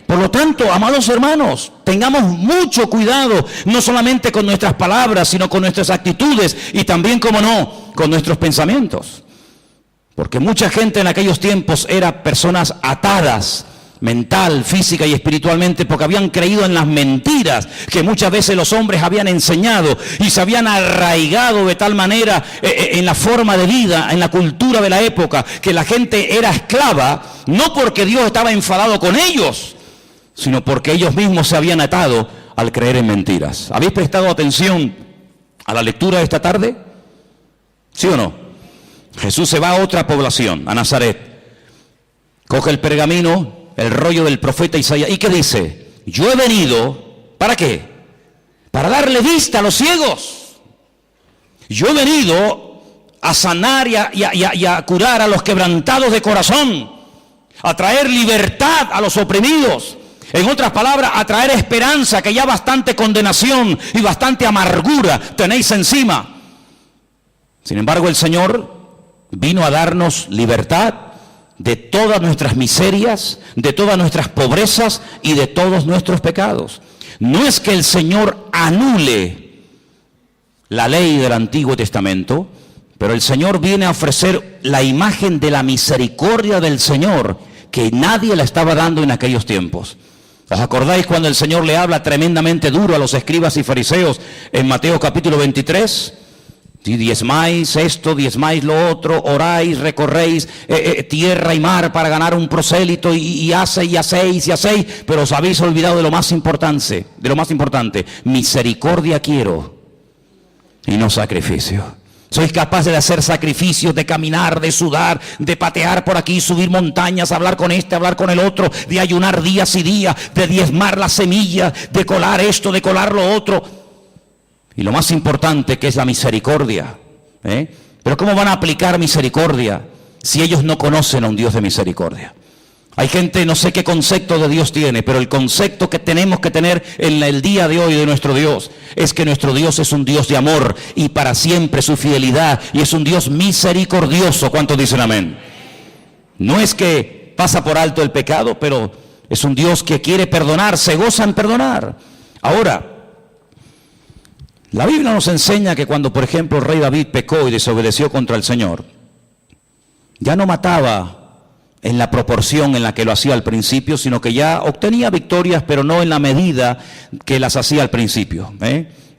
Por lo tanto, amados hermanos, tengamos mucho cuidado, no solamente con nuestras palabras, sino con nuestras actitudes y también, como no, con nuestros pensamientos. Porque mucha gente en aquellos tiempos era personas atadas, mental, física y espiritualmente, porque habían creído en las mentiras que muchas veces los hombres habían enseñado y se habían arraigado de tal manera en la forma de vida, en la cultura de la época, que la gente era esclava, no porque Dios estaba enfadado con ellos, sino porque ellos mismos se habían atado al creer en mentiras. ¿Habéis prestado atención a la lectura de esta tarde? ¿Sí o no? Jesús se va a otra población, a Nazaret. Coge el pergamino, el rollo del profeta Isaías. ¿Y qué dice? Yo he venido, ¿para qué? Para darle vista a los ciegos. Yo he venido a sanar y a curar a los quebrantados de corazón, a traer libertad a los oprimidos. En otras palabras, a traer esperanza, que ya bastante condenación y bastante amargura tenéis encima. Sin embargo, el Señor vino a darnos libertad de todas nuestras miserias, de todas nuestras pobrezas y de todos nuestros pecados. No es que el Señor anule la ley del Antiguo Testamento, pero el Señor viene a ofrecer la imagen de la misericordia del Señor, que nadie la estaba dando en aquellos tiempos. ¿Os acordáis cuando el Señor le habla tremendamente duro a los escribas y fariseos en Mateo capítulo 23? Si diezmáis esto, diezmáis lo otro, oráis, recorréis tierra y mar para ganar un prosélito y hacéis, pero os habéis olvidado de lo más importante, misericordia quiero y no sacrificio. Sois capaces de hacer sacrificios, de caminar, de sudar, de patear por aquí, subir montañas, hablar con este, hablar con el otro, de ayunar días y días, de diezmar las semillas, de colar esto, de colar lo otro. Y lo más importante, que es la misericordia. Pero ¿cómo van a aplicar misericordia si ellos no conocen a un Dios de misericordia? Hay gente, no sé qué concepto de Dios tiene, pero el concepto que tenemos que tener en el día de hoy de nuestro Dios es que nuestro Dios es un Dios de amor y para siempre su fidelidad, y es un Dios misericordioso. ¿Cuántos dicen amén? No es que pasa por alto el pecado, pero es un Dios que quiere perdonar, se goza en perdonar. Ahora, la Biblia nos enseña que cuando, por ejemplo, el rey David pecó y desobedeció contra el Señor, ya no mataba en la proporción en la que lo hacía al principio, sino que ya obtenía victorias, pero no en la medida que las hacía al principio.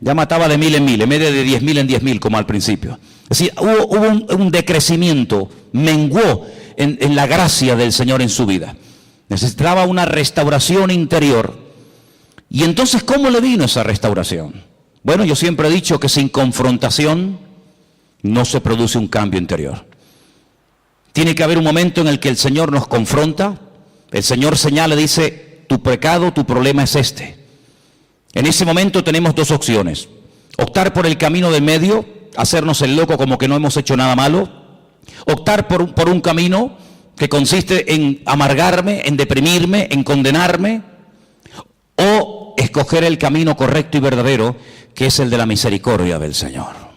Ya mataba de 1000 en 1000, en vez de 10.000 en 10.000 como al principio. Es decir, hubo un decrecimiento, menguó en la gracia del Señor en su vida. Necesitaba una restauración interior. Y entonces, ¿cómo le vino esa restauración? Bueno, yo siempre he dicho que sin confrontación no se produce un cambio interior. Tiene que haber un momento en el que el Señor nos confronta, el Señor señala y dice, tu pecado, tu problema es este. En ese momento tenemos dos opciones: optar por el camino del medio, hacernos el loco como que no hemos hecho nada malo, optar por un camino que consiste en amargarme, en deprimirme, en condenarme, o escoger el camino correcto y verdadero, que es el de la misericordia del Señor.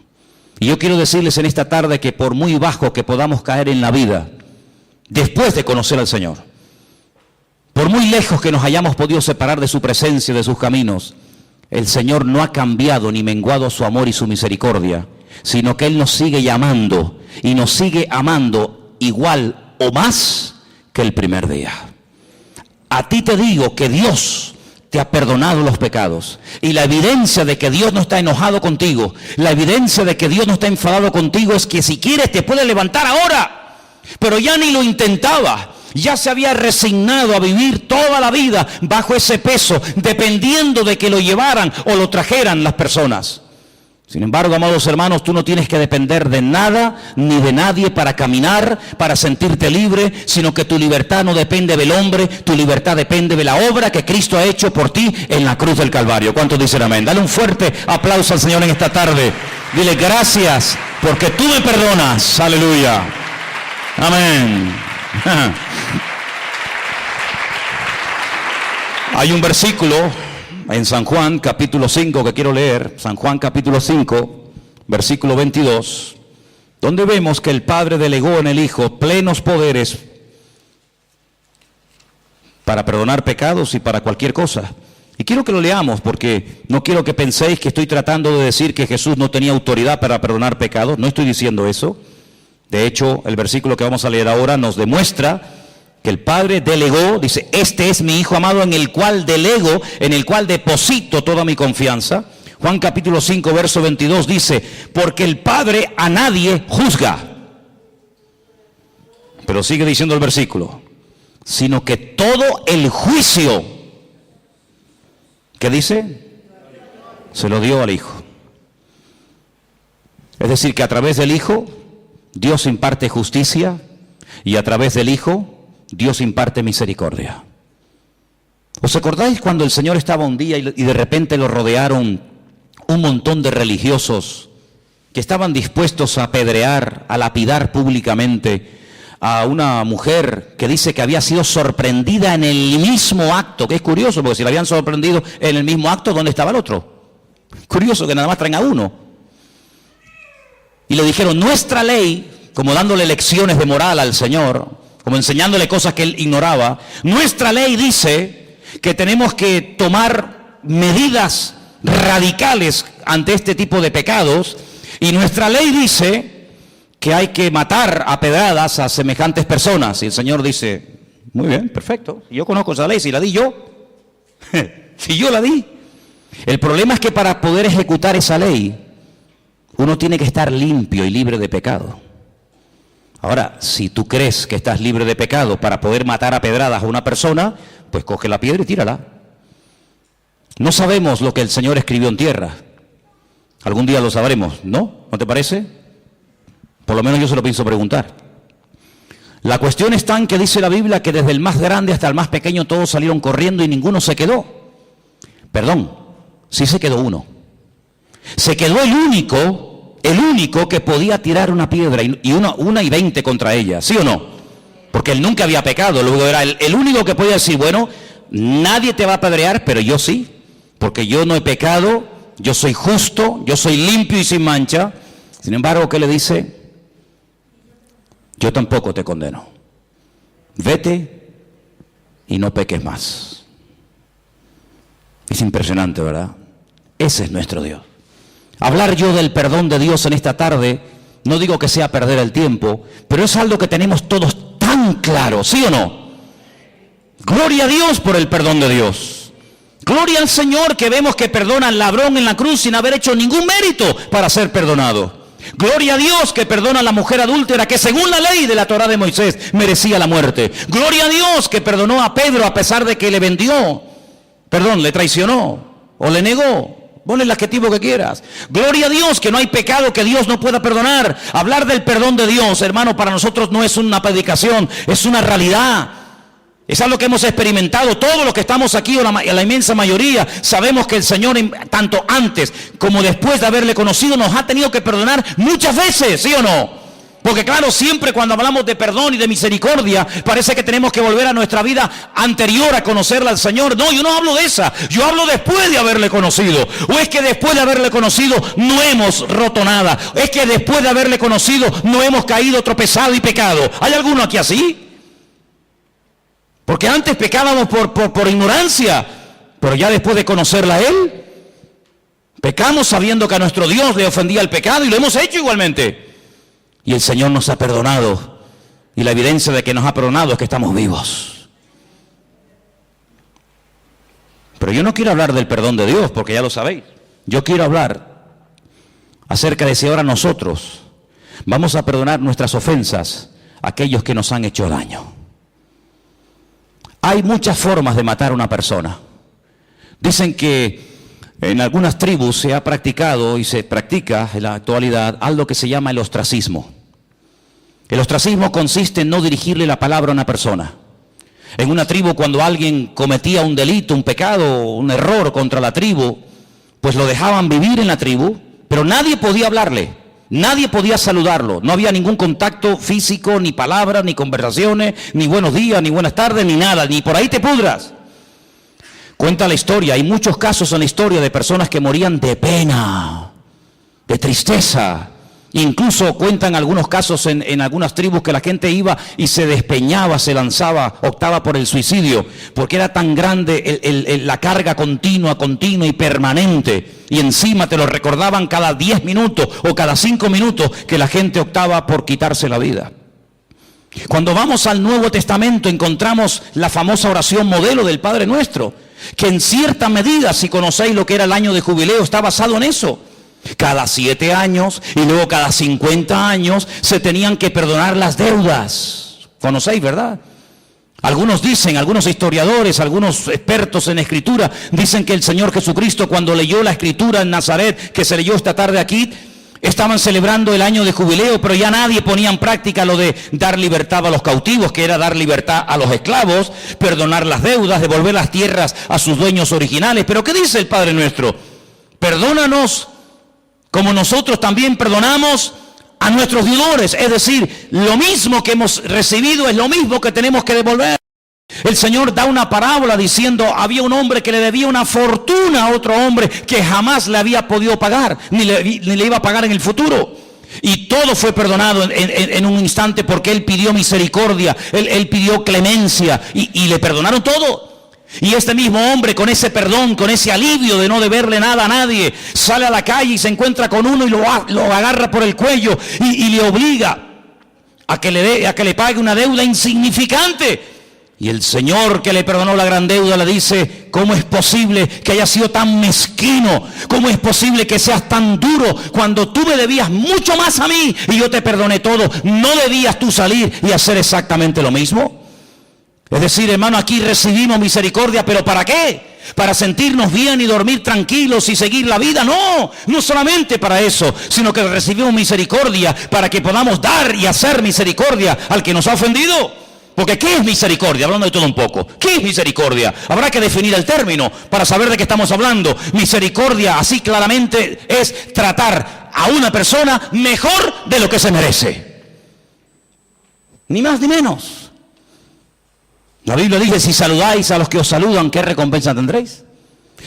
Y yo quiero decirles en esta tarde que por muy bajo que podamos caer en la vida, después de conocer al Señor, por muy lejos que nos hayamos podido separar de su presencia, de sus caminos, el Señor no ha cambiado ni menguado su amor y su misericordia, sino que Él nos sigue llamando y nos sigue amando igual o más que el primer día. A ti te digo que Dios te ha perdonado los pecados, y la evidencia de que Dios no está enojado contigo, la evidencia de que Dios no está enfadado contigo es que si quieres te puede levantar ahora, pero ya ni lo intentaba. Ya se había resignado a vivir toda la vida bajo ese peso, dependiendo de que lo llevaran o lo trajeran las personas. Sin embargo, amados hermanos, tú no tienes que depender de nada ni de nadie para caminar, para sentirte libre, sino que tu libertad no depende del hombre, tu libertad depende de la obra que Cristo ha hecho por ti en la cruz del Calvario. ¿Cuántos dicen amén? Dale un fuerte aplauso al Señor en esta tarde. Dile gracias porque tú me perdonas. Aleluya. Amén. Hay un versículo en San Juan capítulo 5 que quiero leer, San Juan capítulo 5, versículo 22, donde vemos que el Padre delegó en el Hijo plenos poderes para perdonar pecados y para cualquier cosa. Y quiero que lo leamos porque no quiero que penséis que estoy tratando de decir que Jesús no tenía autoridad para perdonar pecados, no estoy diciendo eso. De hecho, el versículo que vamos a leer ahora nos demuestra que el Padre delegó, dice, este es mi Hijo amado en el cual delego, en el cual deposito toda mi confianza. Juan capítulo 5, verso 22 dice, porque el Padre a nadie juzga. Pero sigue diciendo el versículo, sino que todo el juicio, ¿qué dice? Se lo dio al Hijo. Es decir, que a través del Hijo Dios imparte justicia y a través del Hijo Dios imparte misericordia. ¿Os acordáis cuando el Señor estaba un día y de repente lo rodearon un montón de religiosos que estaban dispuestos a apedrear, a lapidar públicamente a una mujer que dice que había sido sorprendida en el mismo acto? Que es curioso, porque si la habían sorprendido en el mismo acto, ¿dónde estaba el otro? Curioso que nada más traen a uno. Y le dijeron, nuestra ley, como dándole lecciones de moral al Señor, como enseñándole cosas que él ignoraba, nuestra ley dice que tenemos que tomar medidas radicales ante este tipo de pecados, y nuestra ley dice que hay que matar a pedradas a semejantes personas. Y el Señor dice, muy bien, perfecto, yo conozco esa ley, si la di yo, si yo la di. El problema es que para poder ejecutar esa ley, uno tiene que estar limpio y libre de pecado. Ahora, si tú crees que estás libre de pecado para poder matar a pedradas a una persona, pues coge la piedra y tírala. No sabemos lo que el Señor escribió en tierra. Algún día lo sabremos, ¿no? ¿No te parece? Por lo menos yo se lo pienso preguntar. La cuestión está en que dice la Biblia que desde el más grande hasta el más pequeño todos salieron corriendo y ninguno se quedó. Perdón, sí se quedó uno. Se quedó el único que podía tirar una piedra y una y 20 contra ella, ¿sí o no? Porque él nunca había pecado, luego era el único que podía decir, bueno, nadie te va a apedrear, pero yo sí, porque yo no he pecado, yo soy justo, yo soy limpio y sin mancha. Sin embargo, ¿qué le dice? Yo tampoco te condeno. Vete y no peques más. Es impresionante, ¿verdad? Ese es nuestro Dios. Hablar yo del perdón de Dios en esta tarde, no digo que sea perder el tiempo, pero es algo que tenemos todos tan claro, ¿sí o no? Gloria a Dios por el perdón de Dios. Gloria al Señor que vemos que perdona al ladrón en la cruz sin haber hecho ningún mérito para ser perdonado. Gloria a Dios que perdona a la mujer adúltera que según la ley de la Torá de Moisés merecía la muerte. Gloria a Dios que perdonó a Pedro a pesar de que le le traicionó o le negó. Pon el adjetivo que quieras. Gloria a Dios que no hay pecado que Dios no pueda perdonar. Hablar del perdón de Dios, hermano, para nosotros no es una predicación, es una realidad. Es algo que hemos experimentado. Todos los que estamos aquí, o la inmensa mayoría, sabemos que el Señor, tanto antes como después de haberle conocido, nos ha tenido que perdonar muchas veces, ¿sí o no? Porque claro, siempre cuando hablamos de perdón y de misericordia, parece que tenemos que volver a nuestra vida anterior a conocerla al Señor. No, yo no hablo de esa, yo hablo después de haberle conocido. O es que después de haberle conocido no hemos roto nada. Es que después de haberle conocido no hemos caído, tropezado y pecado. ¿Hay alguno aquí así? Porque antes pecábamos por ignorancia, pero ya después de conocerla a Él, pecamos sabiendo que a nuestro Dios le ofendía el pecado y lo hemos hecho igualmente. Y el Señor nos ha perdonado. Y la evidencia de que nos ha perdonado es que estamos vivos. Pero yo no quiero hablar del perdón de Dios, porque ya lo sabéis. Yo quiero hablar acerca de si ahora nosotros vamos a perdonar nuestras ofensas a aquellos que nos han hecho daño. Hay muchas formas de matar a una persona. Dicen que en algunas tribus se ha practicado y se practica en la actualidad algo que se llama el ostracismo. El ostracismo consiste en no dirigirle la palabra a una persona. En una tribu, cuando alguien cometía un delito, un pecado, un error contra la tribu, pues lo dejaban vivir en la tribu, pero nadie podía hablarle, nadie podía saludarlo. No había ningún contacto físico, ni palabras, ni conversaciones, ni buenos días, ni buenas tardes, ni nada, ni por ahí te pudras. Cuenta la historia, hay muchos casos en la historia de personas que morían de pena, de tristeza. Incluso cuentan algunos casos en algunas tribus que la gente iba y se despeñaba, se lanzaba, optaba por el suicidio, porque era tan grande la carga continua y permanente. Y encima te lo recordaban cada 10 minutos o cada 5 minutos que la gente optaba por quitarse la vida. Cuando vamos al Nuevo Testamento encontramos la famosa oración modelo del Padre Nuestro, que en cierta medida, si conocéis lo que era el año de jubileo, está basado en eso. Cada 7 años y luego cada 50 años se tenían que perdonar las deudas. ¿Conocéis, verdad? Algunos dicen, algunos historiadores, algunos expertos en escritura, dicen que el Señor Jesucristo, cuando leyó la escritura en Nazaret, que se leyó esta tarde aquí, estaban celebrando el año de jubileo, pero ya nadie ponía en práctica lo de dar libertad a los cautivos, que era dar libertad a los esclavos, perdonar las deudas, devolver las tierras a sus dueños originales. Pero ¿qué dice el Padre Nuestro? Perdónanos como nosotros también perdonamos a nuestros deudores. Es decir, lo mismo que hemos recibido es lo mismo que tenemos que devolver. El Señor da una parábola diciendo, había un hombre que le debía una fortuna a otro hombre que jamás le había podido pagar, ni le iba a pagar en el futuro. Y todo fue perdonado en un instante porque él pidió misericordia, él pidió clemencia y le perdonaron todo. Y este mismo hombre, con ese perdón, con ese alivio de no deberle nada a nadie, sale a la calle y se encuentra con uno y lo agarra por el cuello y le obliga a que le pague una deuda insignificante. Y el Señor, que le perdonó la gran deuda, le dice, ¿cómo es posible que hayas sido tan mezquino? ¿Cómo es posible que seas tan duro cuando tú me debías mucho más a mí y yo te perdoné todo? ¿No debías tú salir y hacer exactamente lo mismo? Es decir, hermano, aquí recibimos misericordia, ¿pero para qué? ¿Para sentirnos bien y dormir tranquilos y seguir la vida? No, no solamente para eso, sino que recibimos misericordia para que podamos dar y hacer misericordia al que nos ha ofendido. Porque ¿qué es misericordia? Hablando de todo un poco. ¿Qué es misericordia? Habrá que definir el término para saber de qué estamos hablando. Misericordia, así claramente, es tratar a una persona mejor de lo que se merece. Ni más ni menos. La Biblia dice, si saludáis a los que os saludan, ¿qué recompensa tendréis?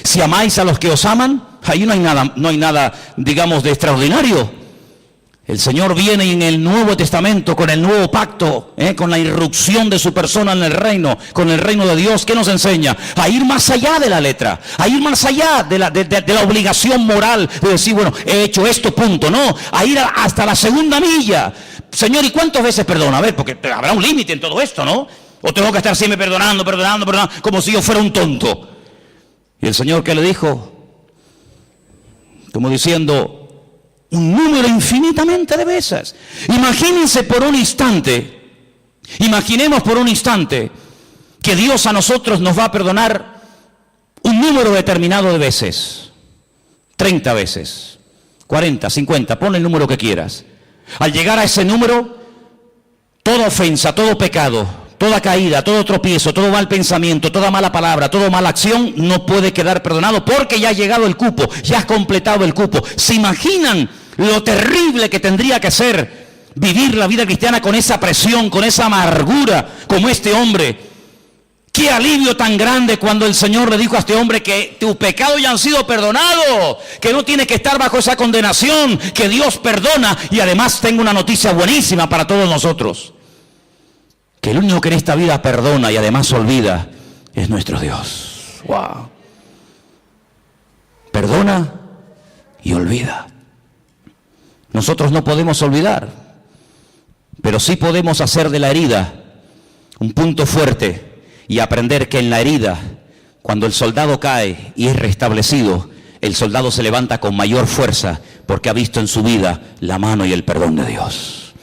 Si amáis a los que os aman, ahí no hay nada, digamos, de extraordinario. El Señor viene en el Nuevo Testamento, con el nuevo pacto, con la irrupción de su persona en el reino, con el reino de Dios. ¿Qué nos enseña? A ir más allá de la letra, a ir más allá de la obligación moral de decir, bueno, he hecho esto, punto. No, a ir hasta la segunda milla. Señor, ¿y cuántas veces perdona? A ver, porque habrá un límite en todo esto, ¿no? O tengo que estar siempre perdonando, como si yo fuera un tonto. Y el Señor, ¿qué le dijo? Como diciendo, Un número infinitamente de veces. Imaginemos por un instante que Dios a nosotros nos va a perdonar un número determinado de veces. 30 veces, 40, 50, pon el número que quieras. Al llegar a ese número, toda ofensa, todo pecado, toda caída, todo tropiezo, todo mal pensamiento, toda mala palabra, toda mala acción no puede quedar perdonado porque ya ha llegado el cupo, ya has completado el cupo. ¿Se imaginan lo terrible que tendría que ser vivir la vida cristiana con esa presión, con esa amargura como este hombre? Qué alivio tan grande cuando el Señor le dijo a este hombre que tus pecados ya han sido perdonados, que no tiene que estar bajo esa condenación, que Dios perdona. Y además tengo una noticia buenísima para todos nosotros, que el único que en esta vida perdona y además olvida es nuestro Dios. ¡Wow! Perdona y olvida. Nosotros no podemos olvidar, pero sí podemos hacer de la herida un punto fuerte y aprender que en la herida, cuando el soldado cae y es restablecido, el soldado se levanta con mayor fuerza porque ha visto en su vida la mano y el perdón de Dios.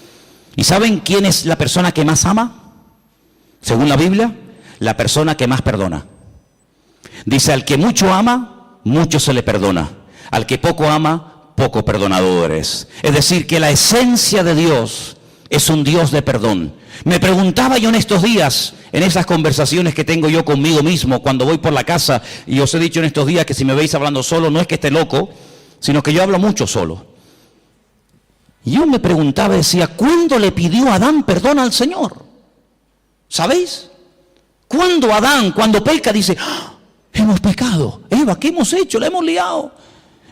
¿Y saben quién es la persona que más ama? Según la Biblia, la persona que más perdona. Dice, al que mucho ama, mucho se le perdona. Al que poco ama, poco perdonador es. Es decir, que la esencia de Dios es un Dios de perdón. Me preguntaba yo en estos días, en esas conversaciones que tengo yo conmigo mismo cuando voy por la casa, y os he dicho en estos días que si me veis hablando solo, no es que esté loco, sino que yo hablo mucho solo. Y yo me preguntaba, decía, ¿cuándo le pidió Adán perdón al Señor? ¿Sabéis? Cuando Adán, cuando peca, dice, ¡ah! Hemos pecado. Eva, ¿qué hemos hecho? Le hemos liado.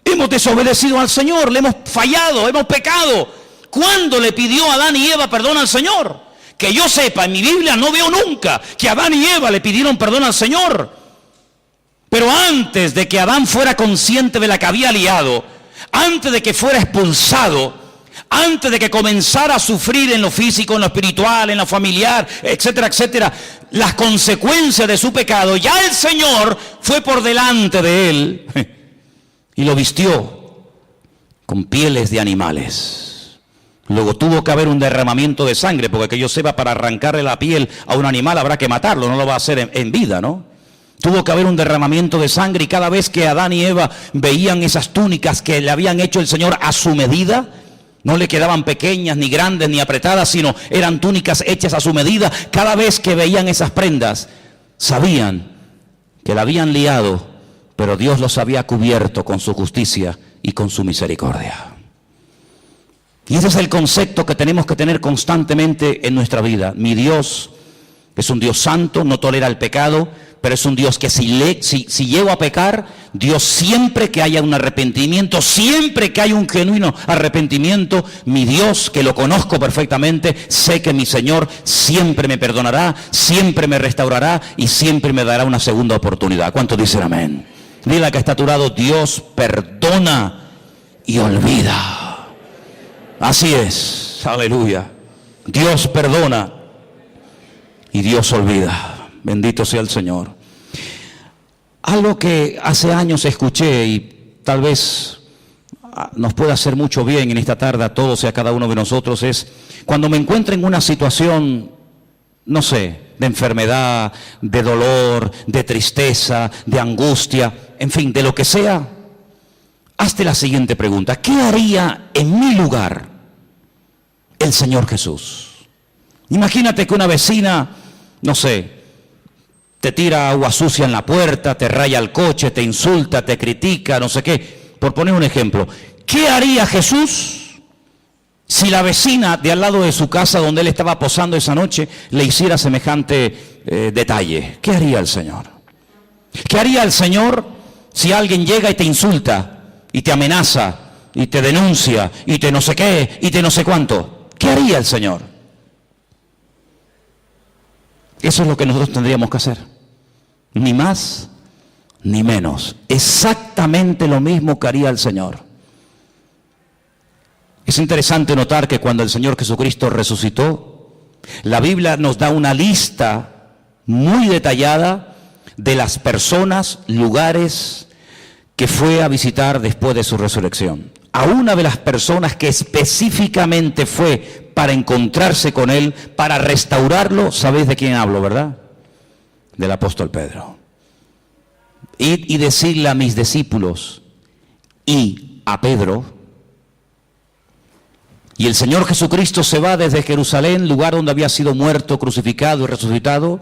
Hemos desobedecido al Señor, le hemos fallado, hemos pecado. ¿Cuándo le pidió Adán y Eva perdón al Señor? Que yo sepa, en mi Biblia no veo nunca que Adán y Eva le pidieron perdón al Señor. Pero antes de que Adán fuera consciente de la que había liado, antes de que fuera expulsado, antes de que comenzara a sufrir en lo físico, en lo espiritual, en lo familiar, etcétera, etcétera, las consecuencias de su pecado, ya el Señor fue por delante de él y lo vistió con pieles de animales. Luego tuvo que haber un derramamiento de sangre, porque que yo sepa, para arrancarle la piel a un animal habrá que matarlo, no lo va a hacer en vida, ¿no? Tuvo que haber un derramamiento de sangre, y cada vez que Adán y Eva veían esas túnicas que le habían hecho el Señor a su medida, no le quedaban pequeñas, ni grandes, ni apretadas, sino eran túnicas hechas a su medida. Cada vez que veían esas prendas, sabían que la habían liado, pero Dios los había cubierto con su justicia y con su misericordia. Y ese es el concepto que tenemos que tener constantemente en nuestra vida. Mi Dios es un Dios santo, no tolera el pecado, pero es un Dios que si llego a pecar, Dios, siempre que haya un arrepentimiento, siempre que haya un genuino arrepentimiento, mi Dios, que lo conozco perfectamente, sé que mi Señor siempre me perdonará, siempre me restaurará y siempre me dará una segunda oportunidad. ¿Cuántos dicen amén? Dile al que está a tu lado, Dios perdona y olvida. Así es, aleluya. Dios perdona y Dios olvida. Bendito sea el Señor. Algo que hace años escuché y tal vez nos pueda hacer mucho bien en esta tarde a todos y a cada uno de nosotros es, cuando me encuentro en una situación, no sé, de enfermedad, de dolor, de tristeza, de angustia, en fin, de lo que sea, hazte la siguiente pregunta: ¿qué haría en mi lugar el Señor Jesús? Imagínate que una vecina, no sé, te tira agua sucia en la puerta, te raya el coche, te insulta, te critica, no sé qué. Por poner un ejemplo, ¿qué haría Jesús si la vecina de al lado de su casa donde él estaba posando esa noche le hiciera semejante detalle? ¿Qué haría el Señor? ¿Qué haría el Señor si alguien llega y te insulta y te amenaza y te denuncia y te no sé qué y te no sé cuánto? ¿Qué haría el Señor? Eso es lo que nosotros tendríamos que hacer. Ni más ni menos. Exactamente lo mismo que haría el Señor. Es interesante notar que cuando el Señor Jesucristo resucitó, la Biblia nos da una lista muy detallada de las personas, lugares que fue a visitar después de su resurrección. a una de las personas que específicamente fue para encontrarse con él, para restaurarlo. ¿Sabéis de quién hablo, verdad? Del apóstol Pedro. Id y decirle a mis discípulos y a Pedro. Y el Señor Jesucristo se va desde Jerusalén, lugar donde había sido muerto, crucificado y resucitado.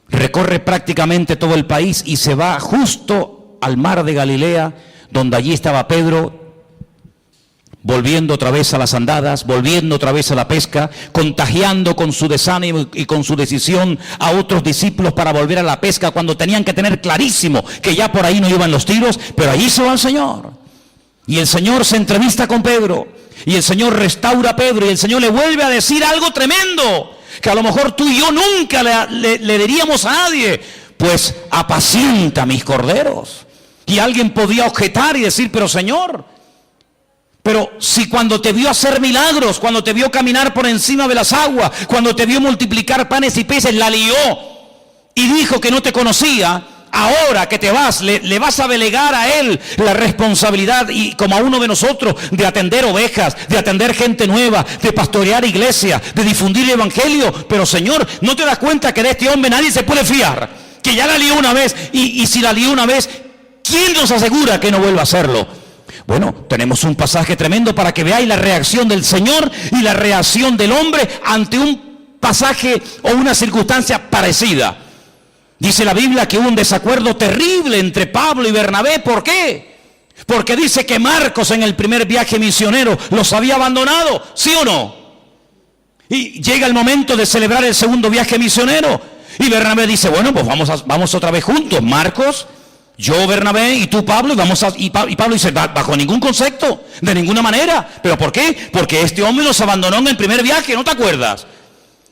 Recorre prácticamente todo el país y se va justo al mar de Galilea, donde allí estaba Pedro, volviendo otra vez a las andadas, volviendo otra vez a la pesca, contagiando con su desánimo y con su decisión a otros discípulos para volver a la pesca, cuando tenían que tener clarísimo que ya por ahí no iban los tiros, pero allí se va el Señor. Y el Señor se entrevista con Pedro, y el Señor restaura a Pedro, y el Señor le vuelve a decir algo tremendo, que a lo mejor tú y yo nunca le diríamos a nadie: pues apacienta mis corderos. Y alguien podía objetar y decir: pero Señor, pero si cuando te vio hacer milagros, cuando te vio caminar por encima de las aguas, cuando te vio multiplicar panes y peces, la lió y dijo que no te conocía, ahora que te vas, le vas a delegar a él la responsabilidad, y como a uno de nosotros, de atender ovejas, de atender gente nueva, de pastorear iglesia, de difundir el evangelio. Pero Señor, ¿no te das cuenta que de este hombre nadie se puede fiar? Que ya la lió una vez, y si la lió una vez, ¿quién nos asegura que no vuelva a hacerlo? Bueno, tenemos un pasaje tremendo para que veáis la reacción del Señor y la reacción del hombre ante un pasaje o una circunstancia parecida. Dice la Biblia que hubo un desacuerdo terrible entre Pablo y Bernabé. ¿Por qué? Porque dice que Marcos en el primer viaje misionero los había abandonado, ¿sí o no? Y llega el momento de celebrar el segundo viaje misionero, y Bernabé dice: bueno, pues vamos otra vez juntos, Marcos, yo, Bernabé, y tú, Pablo, y Pablo dice: bajo ningún concepto, de ninguna manera. ¿Pero por qué? Porque este hombre nos abandonó en el primer viaje, ¿no te acuerdas?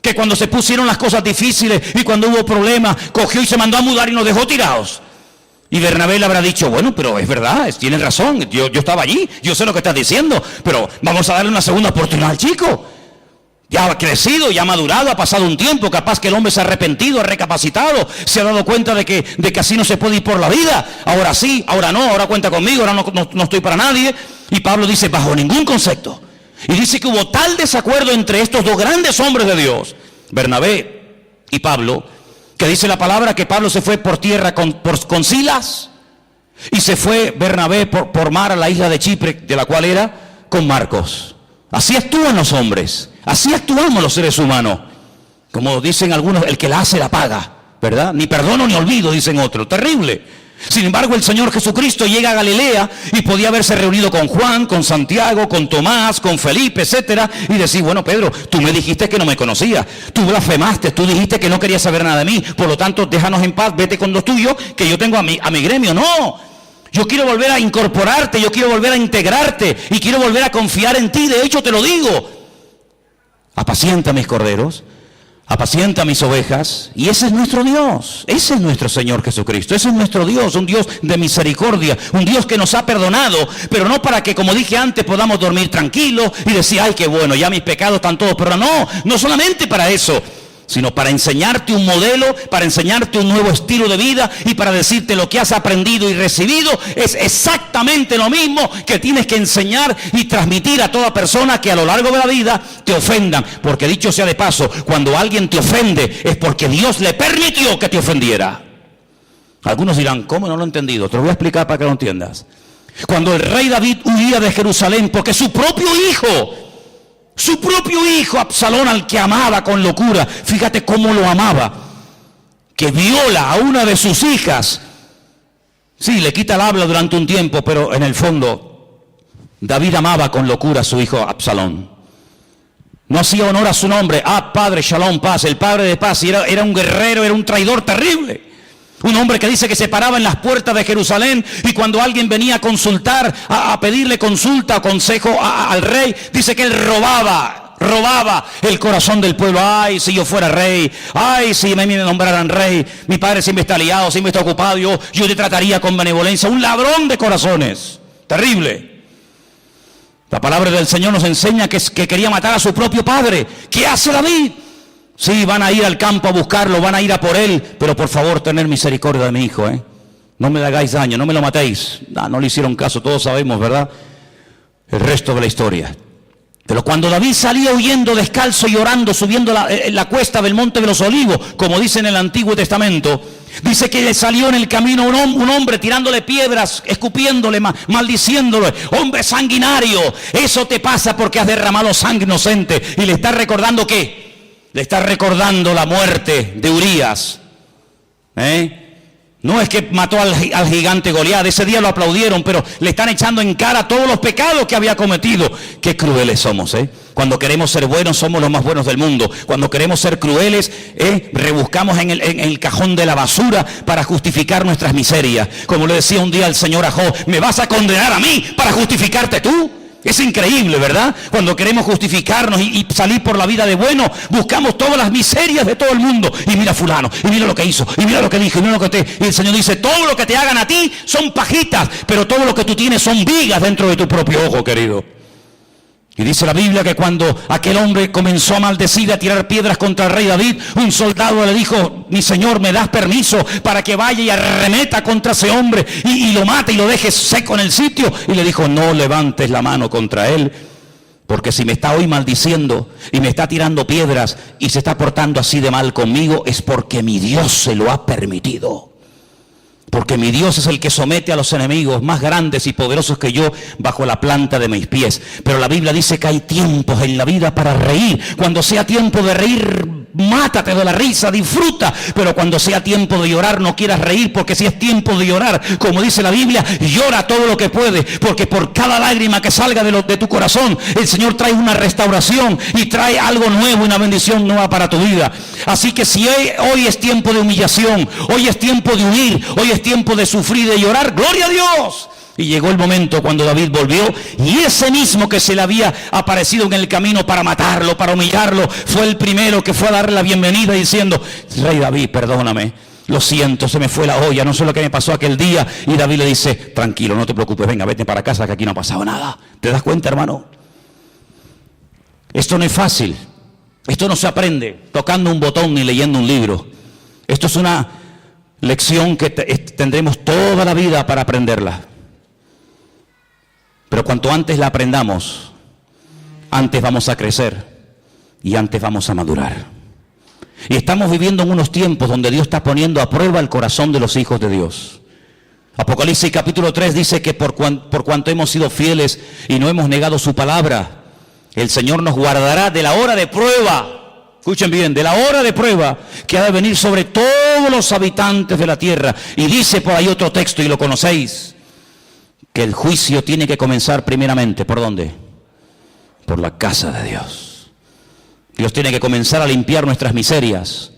Que cuando se pusieron las cosas difíciles y cuando hubo problemas, cogió y se mandó a mudar y nos dejó tirados. Y Bernabé le habrá dicho: bueno, pero es verdad, tienes razón, yo estaba allí, yo sé lo que estás diciendo, pero vamos a darle una segunda oportunidad al chico. Ya ha crecido, ya ha madurado, ha pasado un tiempo, capaz que el hombre se ha arrepentido, ha recapacitado, se ha dado cuenta de que así no se puede ir por la vida. Ahora sí, ahora no, ahora cuenta conmigo, ahora no estoy para nadie. Y Pablo dice: bajo ningún concepto. Y dice que hubo tal desacuerdo entre estos dos grandes hombres de Dios, Bernabé y Pablo, que dice la palabra que Pablo se fue por tierra con Silas, y se fue Bernabé por mar a la isla de Chipre, de la cual era, con Marcos. Así actúan los hombres, así actuamos los seres humanos. Como dicen algunos, el que la hace la paga, ¿verdad? Ni perdono ni olvido, dicen otros. Terrible. Sin embargo, el Señor Jesucristo llega a Galilea y podía haberse reunido con Juan, con Santiago, con Tomás, con Felipe, etcétera, y decir: bueno, Pedro, tú me dijiste que no me conocías, tú blasfemaste, tú dijiste que no querías saber nada de mí, por lo tanto, déjanos en paz, vete con los tuyos, que yo tengo a mi gremio. No. Yo quiero volver a incorporarte, yo quiero volver a integrarte y quiero volver a confiar en ti. De hecho, te lo digo: apacienta mis corderos, apacienta mis ovejas. Y ese es nuestro Dios, ese es nuestro Señor Jesucristo, ese es nuestro Dios, un Dios de misericordia, un Dios que nos ha perdonado, pero no para que, como dije antes, podamos dormir tranquilos y decir: ay, qué bueno, ya mis pecados están todos perdonados. No solamente para eso, sino para enseñarte un modelo, para enseñarte un nuevo estilo de vida, y para decirte: lo que has aprendido y recibido es exactamente lo mismo que tienes que enseñar y transmitir a toda persona que a lo largo de la vida te ofendan. Porque dicho sea de paso, cuando alguien te ofende es porque Dios le permitió que te ofendiera. Algunos dirán: ¿cómo? No lo he entendido. Te lo voy a explicar para que lo entiendas. Cuando el rey David huía de Jerusalén porque su propio hijo Absalón, al que amaba con locura, fíjate cómo lo amaba, que viola a una de sus hijas. Sí, le quita el habla durante un tiempo, pero en el fondo David amaba con locura a su hijo Absalón. No hacía honor a su nombre. Padre, Shalom, paz, el padre de paz. Y era un guerrero, era un traidor terrible. Un hombre que dice que se paraba en las puertas de Jerusalén, y cuando alguien venía a consultar, a pedirle consulta o consejo al rey, dice que él robaba el corazón del pueblo. Ay, si yo fuera rey, ay, si me nombraran rey, mi padre siempre está liado, siempre está ocupado, yo le trataría con benevolencia. Un ladrón de corazones, terrible. La palabra del Señor nos enseña que quería matar a su propio padre. ¿Qué hace David? Sí, van a ir al campo a buscarlo, van a ir a por él, pero por favor, tener misericordia de mi hijo, No me le hagáis daño, no me lo matéis. No le hicieron caso, todos sabemos, ¿verdad? el resto de la historia. Pero cuando David salía huyendo descalzo y llorando, subiendo la cuesta del Monte de los Olivos, como dice en el Antiguo Testamento, dice que le salió en el camino un hombre tirándole piedras, escupiéndole, maldiciéndole. Hombre sanguinario, eso te pasa porque has derramado sangre inocente. Y le está recordando ¿qué? Le está recordando la muerte de Urías. No es que mató al gigante Goliat, ese día lo aplaudieron, pero le están echando en cara todos los pecados que había cometido. Qué crueles somos, Cuando queremos ser buenos, somos los más buenos del mundo. Cuando queremos ser crueles, rebuscamos en el cajón de la basura para justificar nuestras miserias. Como le decía un día el Señor a Job, ¿me vas a condenar a mí para justificarte tú? Es increíble, ¿verdad? Cuando queremos justificarnos y salir por la vida de bueno, buscamos todas las miserias de todo el mundo. Y mira fulano, y mira lo que hizo, y mira lo que dijo, y mira lo que y el Señor dice, todo lo que te hagan a ti son pajitas, pero todo lo que tú tienes son vigas dentro de tu propio ojo, querido. Y dice la Biblia que cuando aquel hombre comenzó a maldecir, a tirar piedras contra el rey David, un soldado le dijo, mi señor, ¿me das permiso para que vaya y arremeta contra ese hombre y lo mate y lo deje seco en el sitio? Y le dijo, no levantes la mano contra él, porque si me está hoy maldiciendo y me está tirando piedras y se está portando así de mal conmigo, es porque mi Dios se lo ha permitido. Porque mi Dios es el que somete a los enemigos más grandes y poderosos que yo bajo la planta de mis pies. Pero la Biblia dice que hay tiempos en la vida para reír. Cuando sea tiempo de reír, mátate de la risa, disfruta. Pero cuando sea tiempo de llorar, no quieras reír, porque si es tiempo de llorar, como dice la Biblia, llora todo lo que puedes, porque por cada lágrima que salga de tu corazón, el Señor trae una restauración y trae algo nuevo, una bendición nueva para tu vida. Así que si hoy es tiempo de humillación, hoy es tiempo de huir, hoy es tiempo de sufrir, de llorar, ¡gloria a Dios! Y llegó el momento cuando David volvió, y ese mismo que se le había aparecido en el camino para matarlo, para humillarlo, fue el primero que fue a darle la bienvenida diciendo, Rey David, perdóname, lo siento, se me fue la olla, no sé lo que me pasó aquel día. Y David le dice, tranquilo, no te preocupes, venga, vete para casa, que aquí no ha pasado nada. ¿Te das cuenta, hermano? Esto no es fácil, esto no se aprende tocando un botón ni leyendo un libro. Esto es una lección que tendremos toda la vida para aprenderla. Pero cuanto antes la aprendamos, antes vamos a crecer y antes vamos a madurar. Y estamos viviendo en unos tiempos donde Dios está poniendo a prueba el corazón de los hijos de Dios. Apocalipsis capítulo 3 dice que por cuanto hemos sido fieles y no hemos negado su palabra, el Señor nos guardará de la hora de prueba. Escuchen bien, de la hora de prueba que ha de venir sobre todos los habitantes de la tierra. Y dice por ahí otro texto, y lo conocéis, que el juicio tiene que comenzar primeramente, ¿por dónde? Por la casa de Dios. Dios tiene que comenzar a limpiar nuestras miserias.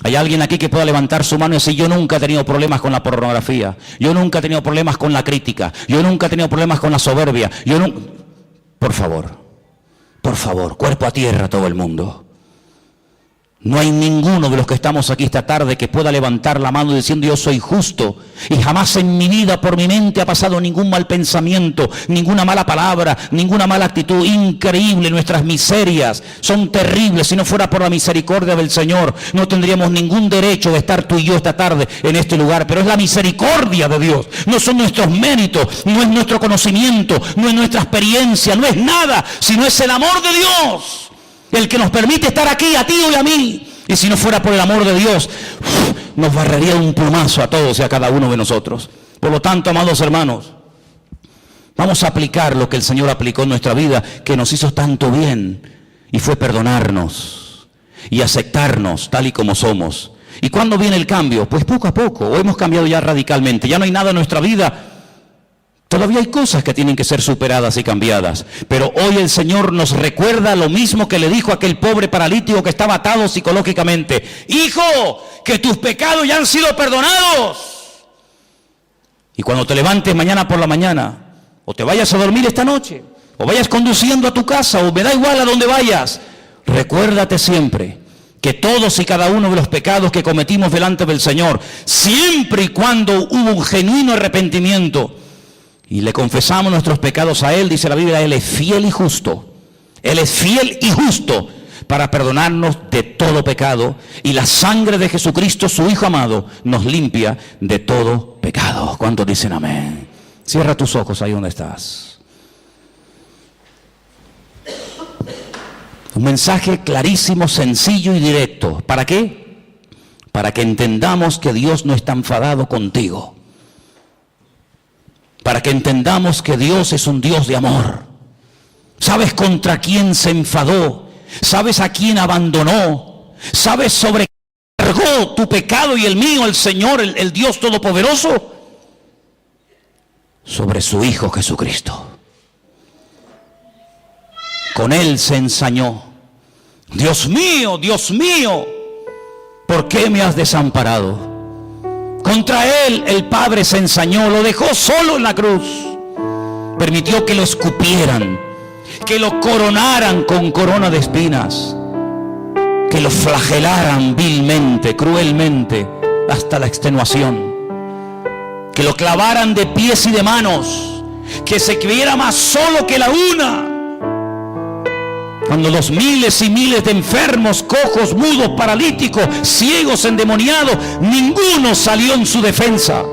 ¿Hay alguien aquí que pueda levantar su mano y decir, yo nunca he tenido problemas con la pornografía, yo nunca he tenido problemas con la crítica, yo nunca he tenido problemas con la soberbia, Por favor, cuerpo a tierra todo el mundo. No hay ninguno de los que estamos aquí esta tarde que pueda levantar la mano diciendo yo soy justo y jamás en mi vida por mi mente ha pasado ningún mal pensamiento, ninguna mala palabra, ninguna mala actitud. Increíble, nuestras miserias son terribles. Si no fuera por la misericordia del Señor, no tendríamos ningún derecho de estar tú y yo esta tarde en este lugar. Pero es la misericordia de Dios, no son nuestros méritos, no es nuestro conocimiento, no es nuestra experiencia, no es nada, sino es el amor de Dios el que nos permite estar aquí, a ti y a mí. Y si no fuera por el amor de Dios, nos barrería un plumazo a todos y a cada uno de nosotros. Por lo tanto, amados hermanos, vamos a aplicar lo que el Señor aplicó en nuestra vida, que nos hizo tanto bien, y fue perdonarnos y aceptarnos tal y como somos. ¿Y cuándo viene el cambio? Pues poco a poco, o hemos cambiado ya radicalmente, ya no hay nada en nuestra vida. Todavía hay cosas que tienen que ser superadas y cambiadas, pero hoy el Señor nos recuerda lo mismo que le dijo a aquel pobre paralítico que estaba atado psicológicamente. Hijo, que tus pecados ya han sido perdonados. Y cuando te levantes mañana por la mañana, o te vayas a dormir esta noche, o vayas conduciendo a tu casa, o me da igual a dónde vayas, recuérdate siempre que todos y cada uno de los pecados que cometimos delante del Señor, siempre y cuando hubo un genuino arrepentimiento, y le confesamos nuestros pecados a Él, dice la Biblia, Él es fiel y justo. Él es fiel y justo para perdonarnos de todo pecado. Y la sangre de Jesucristo, su Hijo amado, nos limpia de todo pecado. ¿Cuántos dicen amén? Cierra tus ojos ahí donde estás. Un mensaje clarísimo, sencillo y directo. ¿Para qué? Para que entendamos que Dios no está enfadado contigo. Para que entendamos que Dios es un Dios de amor. ¿Sabes contra quién se enfadó? ¿Sabes a quién abandonó? ¿Sabes sobre qué cargó tu pecado y el mío, el Señor, el Dios Todopoderoso? Sobre su Hijo Jesucristo. Con Él se ensañó. Dios mío, ¿por qué me has desamparado? Contra Él el Padre se ensañó, lo dejó solo en la cruz. Permitió que lo escupieran, que lo coronaran con corona de espinas, que lo flagelaran vilmente, cruelmente, hasta la extenuación, que lo clavaran de pies y de manos, que se viera más solo que la una. Cuando los miles y miles de enfermos, cojos, mudos, paralíticos, ciegos, endemoniados, ninguno salió en su defensa.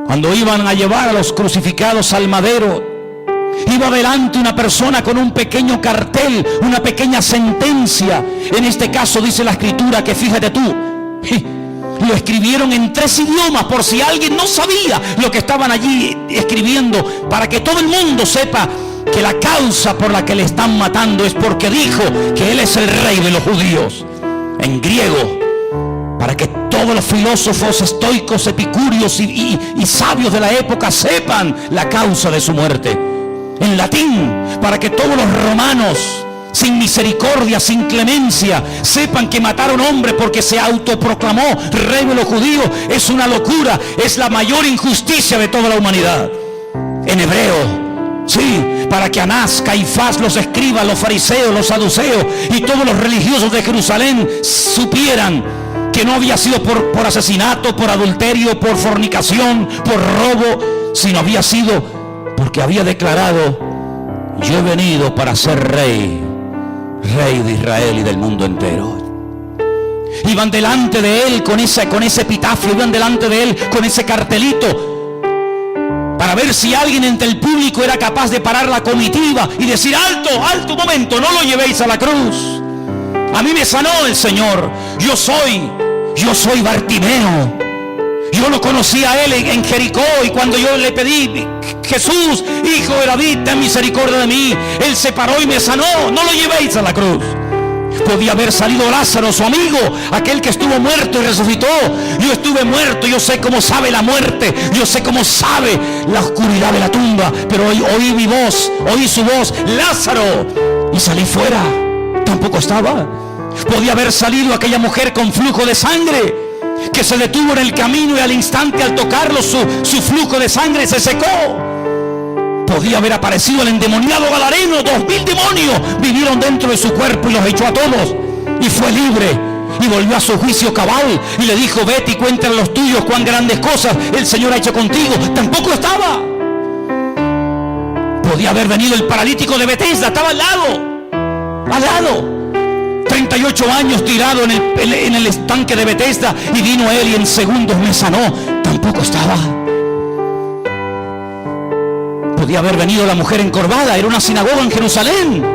Cuando iban a llevar a los crucificados al madero, iba delante una persona con un pequeño cartel, una pequeña sentencia. En este caso dice la Escritura que, fíjate tú, lo escribieron en 3 idiomas por si alguien no sabía lo que estaban allí escribiendo, para que todo el mundo sepa que la causa por la que le están matando es porque dijo que Él es el rey de los judíos. En griego, para que todos los filósofos estoicos, epicúreos y sabios de la época sepan la causa de su muerte. En latín, para que todos los romanos, sin misericordia, sin clemencia, sepan que matar a un hombre porque se autoproclamó rey de los judíos es una locura, es la mayor injusticia de toda la humanidad. En hebreo, sí, para que Anás, Caifás, los escribas, los fariseos, los saduceos y todos los religiosos de Jerusalén supieran que no había sido por asesinato, por adulterio, por fornicación, por robo, sino había sido porque había declarado: yo he venido para ser rey de Israel y del mundo entero. Iban delante de Él con ese epitafio, iban delante de Él con ese cartelito, para ver si alguien entre el público era capaz de parar la comitiva y decir: alto, alto, un momento, no lo llevéis a la cruz. A mí me sanó el Señor. Yo soy Bartimeo. Yo lo conocí a Él en Jericó, y cuando yo le pedí: Jesús, Hijo de David, ten misericordia de mí, Él se paró y me sanó. No lo llevéis a la cruz. Podía haber salido Lázaro, su amigo, aquel que estuvo muerto y resucitó. Yo estuve muerto, yo sé cómo sabe la muerte, yo sé cómo sabe la oscuridad de la tumba, pero oí mi voz, oí su voz: Lázaro, y salí fuera. Tampoco estaba. Podía haber salido aquella mujer con flujo de sangre, que se detuvo en el camino y al instante, al tocarlo, su flujo de sangre se secó. Podía haber aparecido el endemoniado gadareno. 2000 demonios vinieron dentro de su cuerpo y los echó a todos, y fue libre y volvió a su juicio cabal y le dijo: vete y cuéntale a los tuyos cuán grandes cosas el Señor ha hecho contigo. Tampoco estaba. Podía haber venido el paralítico de Betesda, estaba al lado, 38 años tirado en el estanque de Betesda, y vino Él y en segundos me sanó. Tampoco estaba. Podía haber venido la mujer encorvada, era una sinagoga en Jerusalén.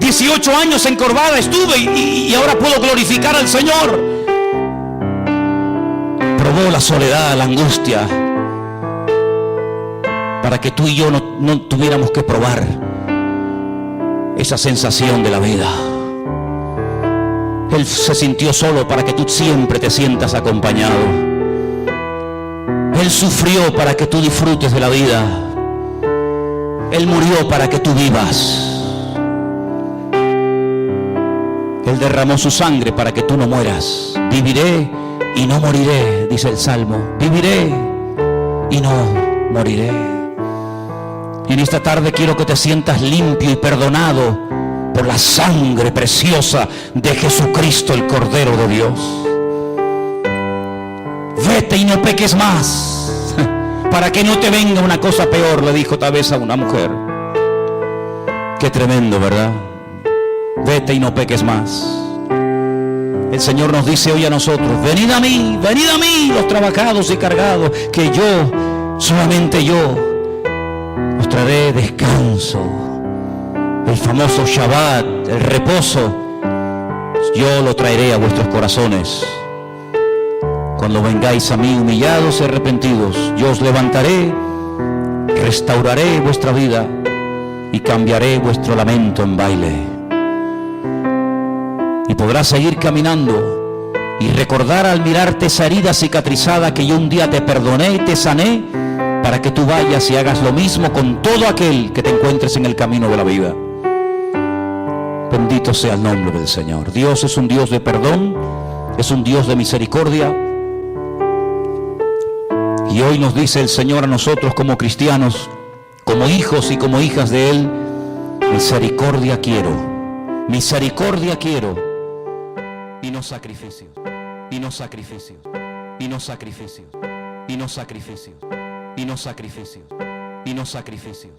18 años encorvada estuve y ahora puedo glorificar al Señor. Probó la soledad, la angustia, para que tú y yo no tuviéramos que probar esa sensación de la vida. Él se sintió solo para que tú siempre te sientas acompañado. Él sufrió para que tú disfrutes de la vida. Él murió para que tú vivas. Él derramó su sangre para que tú no mueras. Viviré y no moriré, dice el Salmo. Viviré y no moriré. Y en esta tarde quiero que te sientas limpio y perdonado por la sangre preciosa de Jesucristo, el Cordero de Dios. Vete y no peques más, para que no te venga una cosa peor, le dijo tal vez a una mujer. Qué tremendo, ¿verdad? Vete y no peques más. El Señor nos dice hoy a nosotros: venid a mí, los trabajados y cargados, que yo, solamente yo, os traeré descanso. el famoso Shabbat, el reposo, yo lo traeré a vuestros corazones. Cuando vengáis a mí humillados y arrepentidos, yo os levantaré, restauraré vuestra vida y cambiaré vuestro lamento en baile. Y podrás seguir caminando y recordar al mirarte esa herida cicatrizada que yo un día te perdoné y te sané, para que tú vayas y hagas lo mismo con todo aquel que te encuentres en el camino de la vida. Bendito sea el nombre del Señor. Dios es un Dios de perdón, es un Dios de misericordia. Y hoy nos dice el Señor a nosotros como cristianos, como hijos y como hijas de Él: misericordia quiero, y no sacrificios, y no sacrificios, y no sacrificios, y no sacrificios, y no sacrificios, y no sacrificios.